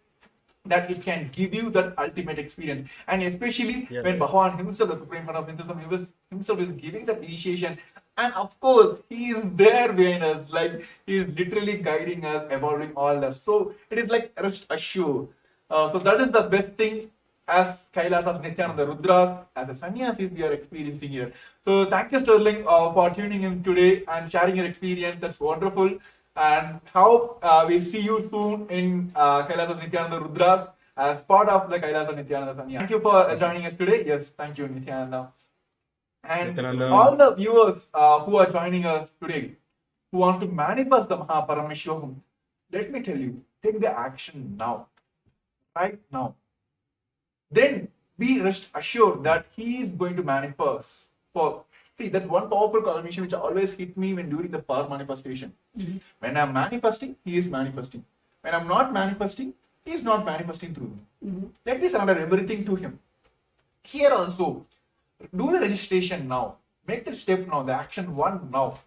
that it can give you that ultimate experience. And especially when Bhagavan himself, the Supreme Lord of Hinduism, himself is giving that initiation. And of course, he is there behind us, like he is literally guiding us, evolving all that. So it is like rest assured. So that is the best thing as Kailas of Nithyananda Rudras, as a sannyasis we are experiencing here. So thank you, Sterling, for tuning in today and sharing your experience. That's wonderful. And how we'll see you soon in Kailas of Nithyananda Rudras as part of the Kailas of Nithyananda Sanya. Thank you for joining us today. Yes, thank you, Nithyananda. And Nithyananda. all the viewers who are joining us today, who want to manifest the Paramashivam, let me tell you, take the action now, right now. Then be rest assured that he is going to manifest. See, that's one powerful confirmation which always hit me when during the power manifestation. When I'm manifesting, he is manifesting. When I'm not manifesting, he is not manifesting through me. Let me surrender everything to him. Here also, do the registration now. Make the step now, the action one now.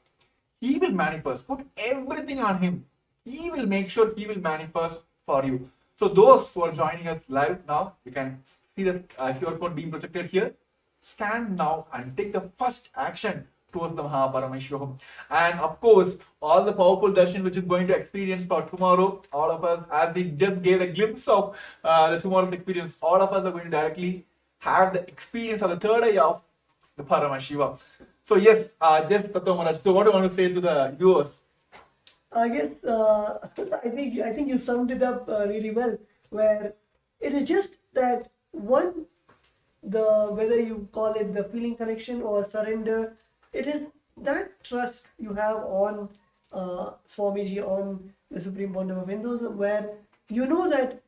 He will manifest. Put everything on him. He will make sure he will manifest for you. So those who are joining us live now, you can see the QR code being projected here. Scan now and take the first action towards the Paramashivam. And of course, all the powerful darshan which is going to experience for tomorrow, all of us, as we just gave a glimpse of the tomorrow's experience, all of us are going to directly have the experience of the third eye of the Paramashivam. So yes, just Tattva Maharaj, so what do you want to say to the viewers? I guess I think you summed it up really well. Where it is just that one, whether you call it the feeling connection or surrender, it is that trust you have on Swamiji, on the Supreme Pontiff of Hinduism, where you know that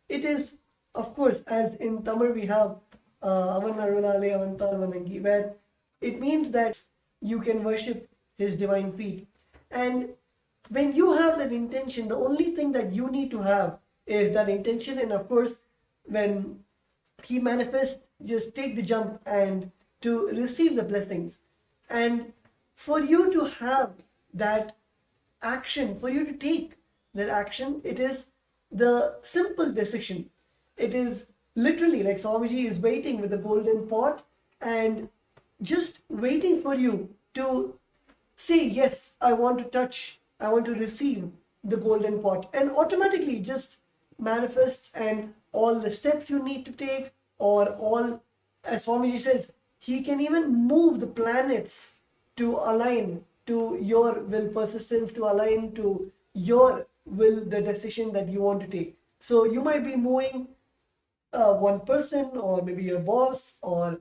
it is, of course, as in Tamil we have Avan Arunale Avantal Vanangi, where it means that you can worship his divine feet. And when you have that intention, the only thing that you need to have is that intention. And of course, when he manifests, just take the jump and to receive the blessings. And for you to have that action, for you to take that action, it is the simple decision. It is literally like Swamiji is waiting with the golden pot and just waiting for you to say, yes, I want to touch, I want to receive the golden pot, and automatically just manifests. And all the steps you need to take, or all, as Swamiji says, he can even move the planets to align to your will, persistence to align to your will, the decision that you want to take. So you might be moving one person, or maybe your boss, or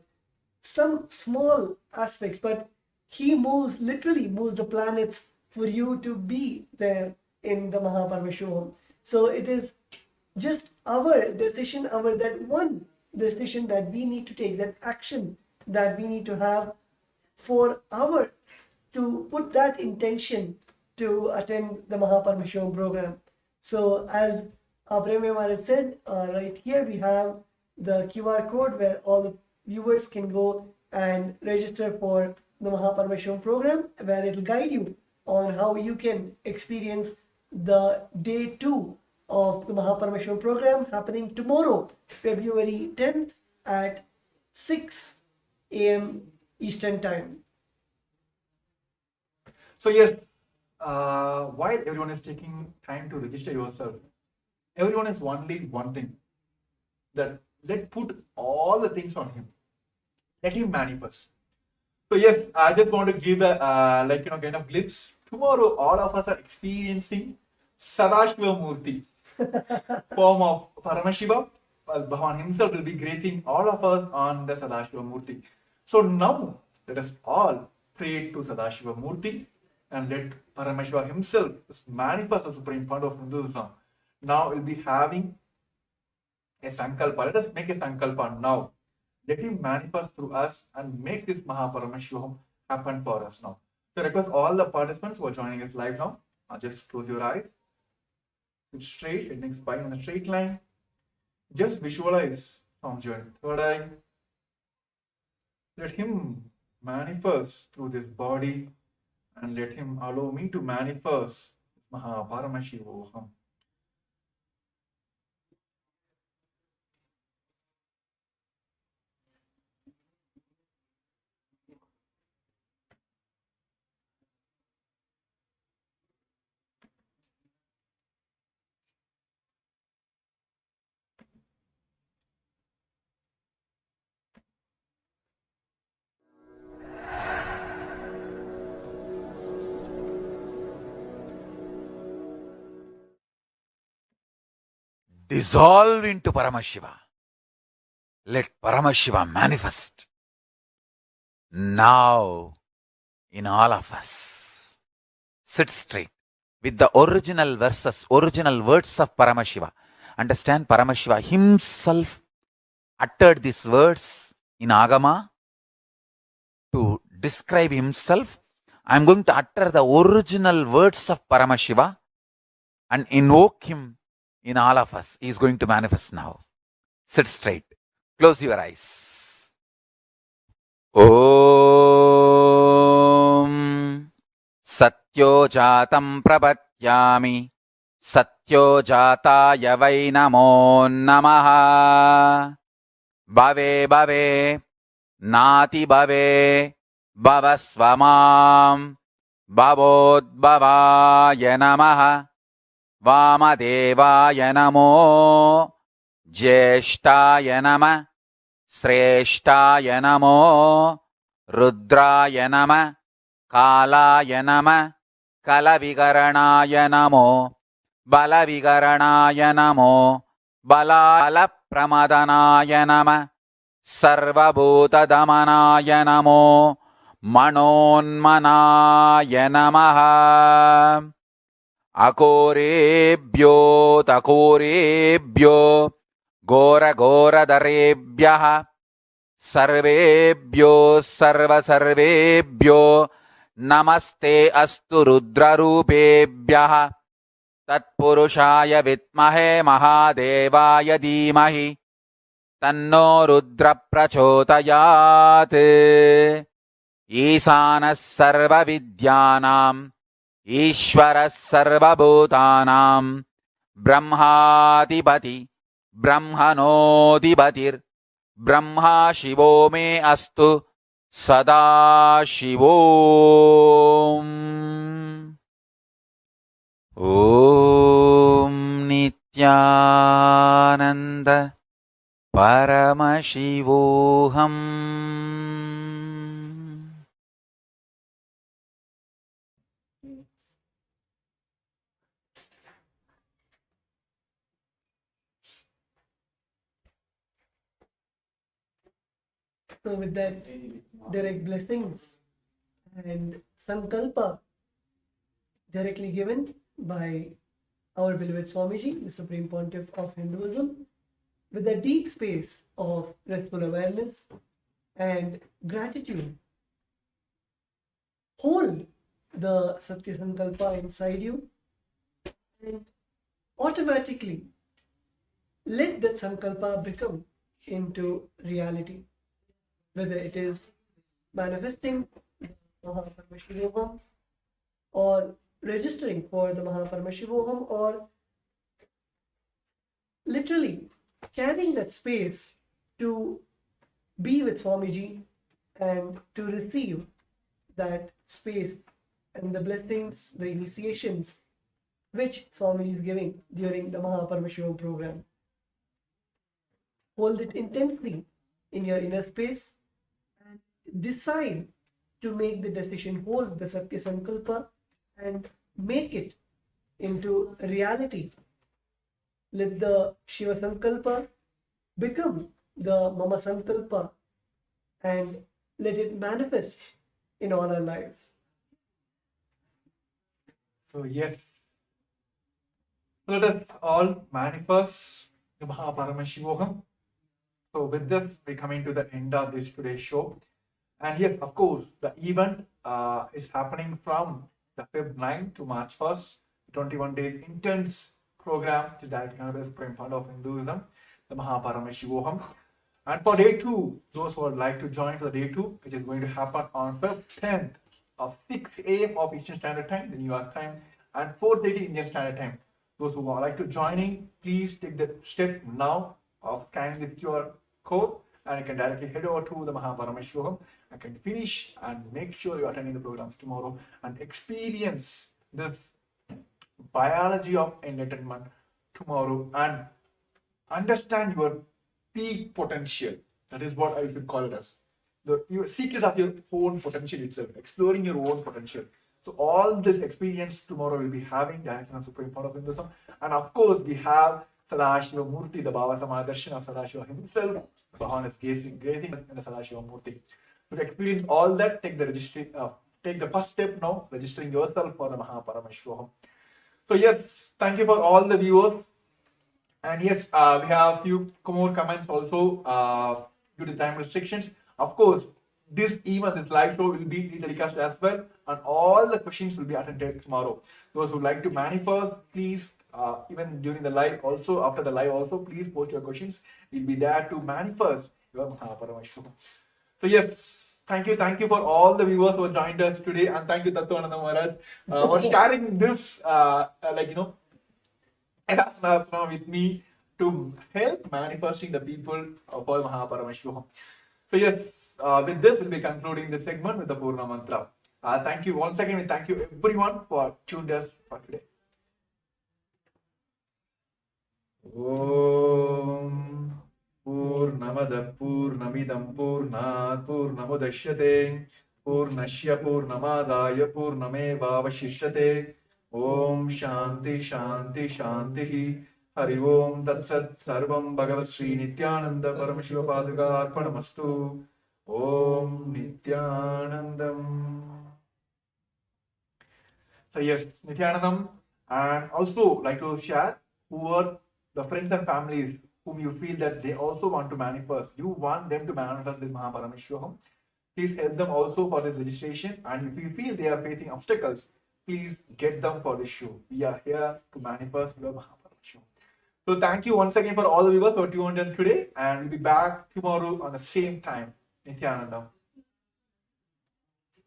some small aspects, but he literally moves the planets for you to be there in the Paramashivam. So it is just our decision, that one decision that we need to take, that action that we need to have for to put that intention to attend the Paramashivam program. So as Prem Maharaj said, right here we have the QR code where all the viewers can go and register for the Paramashivam program, where it will guide you on how you can experience the day 2 of the Paramashivam program happening tomorrow, February 10th at 6 a.m. Eastern Time. So yes, while everyone is taking time to register yourself, everyone is only one thing, that let's put all the things on him. Let him manifest. So yes, I just want to give a kind of glimpse. Tomorrow, all of us are experiencing Sadashiva Murti, form of Paramashiva, Bhagavan himself will be gracing all of us on the Sadashiva Murti. So now let us all pray to Sadashiva Murti and let Paramashiva himself manifest the supreme point of Hinduism. Now we'll be having a sankalpa. Let us make a sankalpa now. Let him manifest through us and make this Mahaparamashivam happen for us now. So I request all the participants who are joining us live now, just close your eyes, sit straight, and spine on a straight line. Just visualize from your third eye. Let him manifest through this body and let him allow me to manifest Mahaparamashivoham. Dissolve into Paramashiva. Let Paramashiva manifest now in all of us. Sit straight with the original verses, original words of Paramashiva. Understand, Paramashiva himself uttered these words in Agama to describe himself. I am going to utter the original words of Paramashiva and invoke him in all of us. He is going to manifest now. Sit straight. Close your eyes. Om Satyo Jatam Prapatyami Satyo Jataya Vai Namo Namaha Bhave Bhave Nati Bhave Bhavasvamam Bhavodbhavaya Namaha Vamadevaya Namo Jyeshtaya Nama Sreshtaya Namo Rudraya Nama Kalaya Nama Kalavigaranaya Namo Balavigaranaya Namo Bala Pramadanaya Nama Sarvabhuta Damanaya Namo Manonmanaya Namaha Akorebhyo takorebhyo Gora Gora Darebhyaha Sarvebhyo Sarva Sarvebhyo Namaste Astu Rudra Rupebhyaha Tatpurushaya Vitmahe Mahadevaya Dhimahi Tanno Rudra Prachodayat Isanas Sarva Vidyanam Ishvaras Sarva Bhutanam Brahmadipati Brahmanodipatir Brahma Shivo me astu Sada Shivom. Om Nithyananda Paramashivoham. So with that direct blessings and sankalpa directly given by our beloved Swamiji, the Supreme Pontiff of Hinduism, with a deep space of restful awareness and gratitude, hold the Satya Sankalpa inside you and automatically let that Sankalpa become into reality. Whether it is manifesting Mahaparamashivoham or registering for the Mahaparamashivoham or literally carrying that space to be with Swamiji and to receive that space and the blessings, the initiations which Swamiji is giving during the Mahaparamashivam program. Hold it intensely in your inner space and decide to make the decision, hold the Satya Sankalpa and make it into reality. Let the Shiva Sankalpa become the Mama Sankalpa and let it manifest in all our lives. So yes, let us all manifest the Paramashivam. So with this, we're coming to the end of this today's show. And yes, of course, the event is happening from the Feb 9 to March 1st, 21 days intense program to direct cannabis prime fund of Hinduism, the Paramashivam. And for day 2, those who would like to join for the day 2, which is going to happen on Feb 10th of 6 a.m. of Eastern Standard Time, the New York time, and 4:30 Indian Standard Time. Those who would like to join in, please take the step now of scanning this QR code, and you can directly head over to the Paramashivam and can finish and make sure you're attending the programs tomorrow and experience this biology of enlightenment tomorrow and understand your peak potential. That is what I should call it as. Your secret of your own potential itself, exploring your own potential. So all this experience tomorrow will be having direction of Supreme Founder of Hinduism. And of course, we have Sadashiva Murti, the Baba Samadarshan of Sadashiva himself. Bhavan is gazing in the Sadashiva Murti. So to experience all that, take the first step now, registering yourself for the Paramashivam. So yes, thank you for all the viewers. And yes, we have a few more comments also due to time restrictions. Of course, this live show will be telecast as well, and all the questions will be attended tomorrow. Those who like to manifest, please, even during the live, also after the live, also please post your questions. We'll be there to manifest your Paramashivam. So yes, thank you for all the viewers who have joined us today, and thank you Nithyananda Maharaj for sharing this, with me to help manifesting the people of all Paramashivam. So yes, with this, we'll be concluding this segment with the Purna Mantra. Thank you once again, and thank you everyone for tuned us for today. Om Purnamada Purnamidam Purnat Purnamudashyate Purnashya Purnamadaya Purnameva Vashishyate. Om Shanti Shanti Shanti. Hari Om Tat Sat Sarvam Bhagavat Sri Nithyananda Paramashiva Paduka Arpanamastu. Om Nithyanandam. So yes, Nithyanandam, and also like to share who are the friends and families whom you feel that they also want to manifest. You want them to manifest this Paramashivam. Please help them also for this registration. And if you feel they are facing obstacles, please get them for this show. We are here to manifest your Paramashivam. So thank you once again for all the viewers who are tuned in today, and we'll be back tomorrow on the same time. Nithyananda.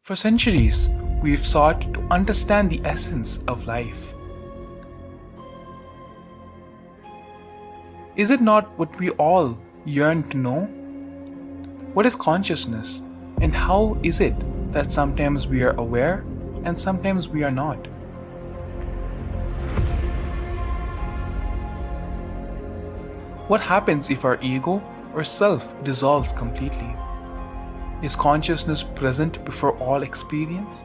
For centuries, we've sought to understand the essence of life. Is it not what we all yearn to know? What is consciousness, and how is it that sometimes we are aware and sometimes we are not? What happens if our ego or self dissolves completely? Is consciousness present before all experience?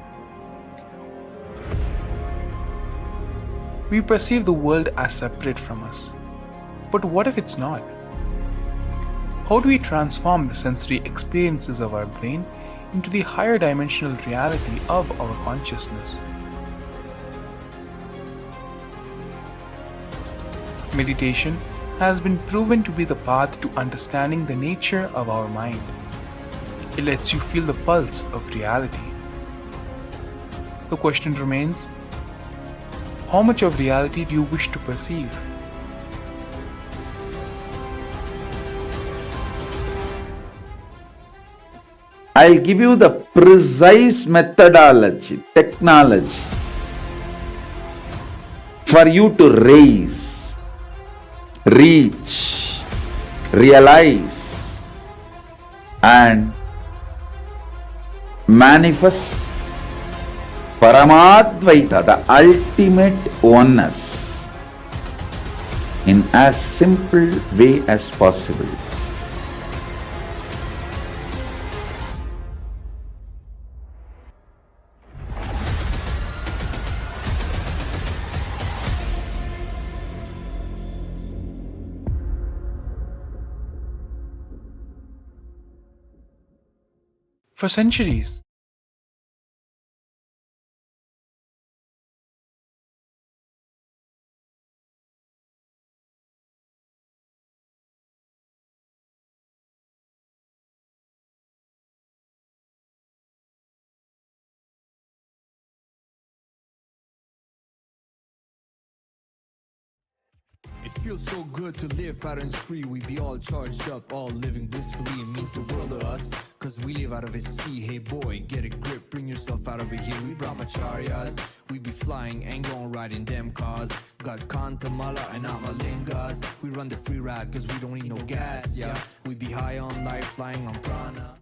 We perceive the world as separate from us. But what if it's not? How do we transform the sensory experiences of our brain into the higher dimensional reality of our consciousness? Meditation has been proven to be the path to understanding the nature of our mind. It lets you feel the pulse of reality. The question remains, how much of reality do you wish to perceive? I'll give you the precise methodology, technology for you to raise, reach, realize, and manifest Paramadvaita, the ultimate oneness, in as simple way as possible. for centuries. It feels so good to live patterns free. We be all charged up, all living blissfully. It means the world to us, cause we live out of a sea. Hey boy, get a grip, bring yourself out over here. We brahmacharyas, we be flying, ain't gon' ride in them cars. Got Kantamala and Amalingas. We run the free ride cause we don't need no gas, yeah. We be high on life, flying on prana.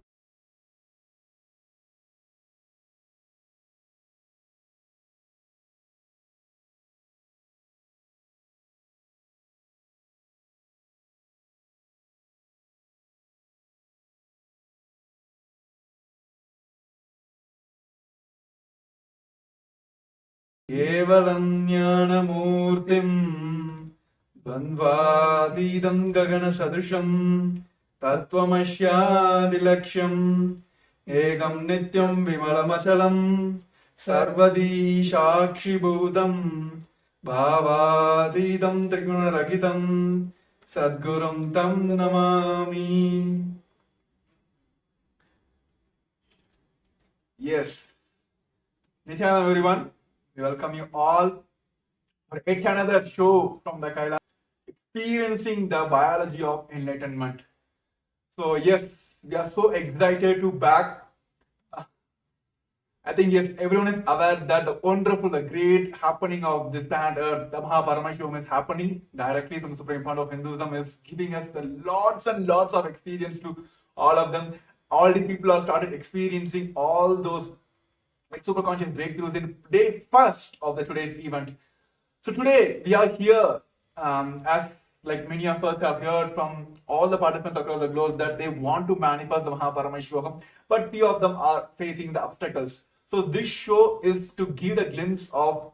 केवलं ज्ञानमूर्तिं द्वन्द्वातीतं गगनसदृशं तत्त्वमस्यादिलक्ष्यम् एकं नित्यं विमलमचलं सर्वदी साक्षिभूतं भावातीतं त्रिगुणरहितं सद्गुरुं तं Namami. Yes. Nithyananda, everyone. We welcome you all for yet another show from the Kailash, experiencing the biology of enlightenment. So yes, we are so excited to back. I think yes, everyone is aware that the wonderful, the great happening of this planet Earth, the Paramashivam is happening directly from the Supreme Fund of Hinduism, is giving us the lots and lots of experience to all of them. All the people are started experiencing all those like super conscious breakthroughs in day first of the today's event. So today we are here, as like many of us have heard from all the participants across the globe that they want to manifest the Paramashivam, but few of them are facing the obstacles. So this show is to give a glimpse of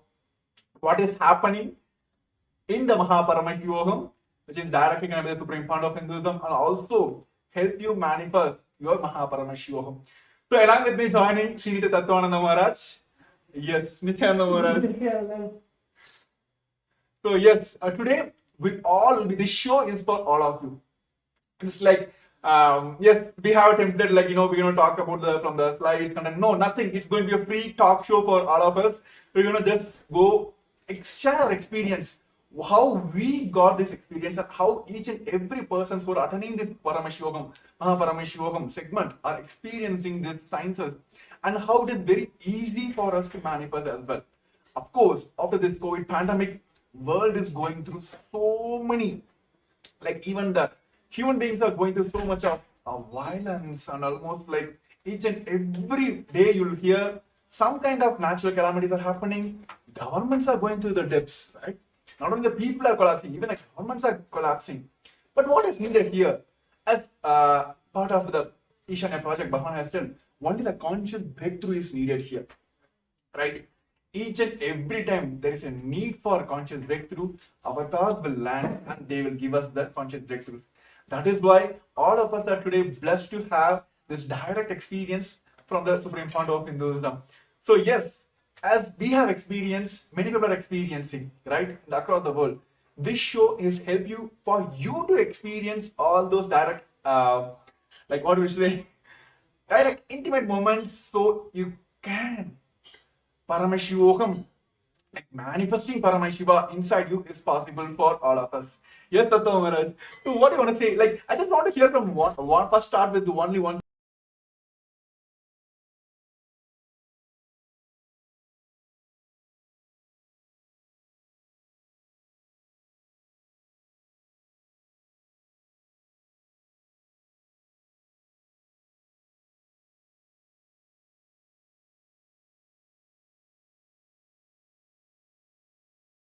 what is happening in the Paramashivam, which is directly connected with the Supreme Fund of Hinduism, and also help you manifest your Paramashivam. So along with me joining Sri Nithyananda Maharaj. Yes, Nithyananda Maharaj. So yes, today this show is for all of you. It's like, yes, we have a template like, we're going to talk about from the slides, content. No, nothing. It's going to be a free talk show for all of us. We're going to just go share our experience, how we got this experience, and how each and every person who are attending this Paramashivam segment are experiencing these sciences, and how it is very easy for us to manifest as well. Of course, after this COVID pandemic, world is going through so many, like even the human beings are going through so much of violence, and almost like each and every day you'll hear some kind of natural calamities are happening. Governments are going through the depths, right? Not only the people are collapsing, even the governments are collapsing. But what is needed here, as part of the Ishanya project, Bhavan has done, only the conscious breakthrough is needed here, right? Each and every time there is a need for conscious breakthrough, avatars will land and they will give us that conscious breakthrough. That is why all of us are today blessed to have this direct experience from the Supreme Fund of Hinduism. So yes, as we have experienced, many people are experiencing, right, across the world. This show is help you for you to experience all those direct, like what we say, direct intimate moments, so you can Paramashivam, like manifesting Paramashiva inside you is possible for all of us. Yes, Tattva Maharaj. So what do you want to say? Like, I just want to hear from first start with only one.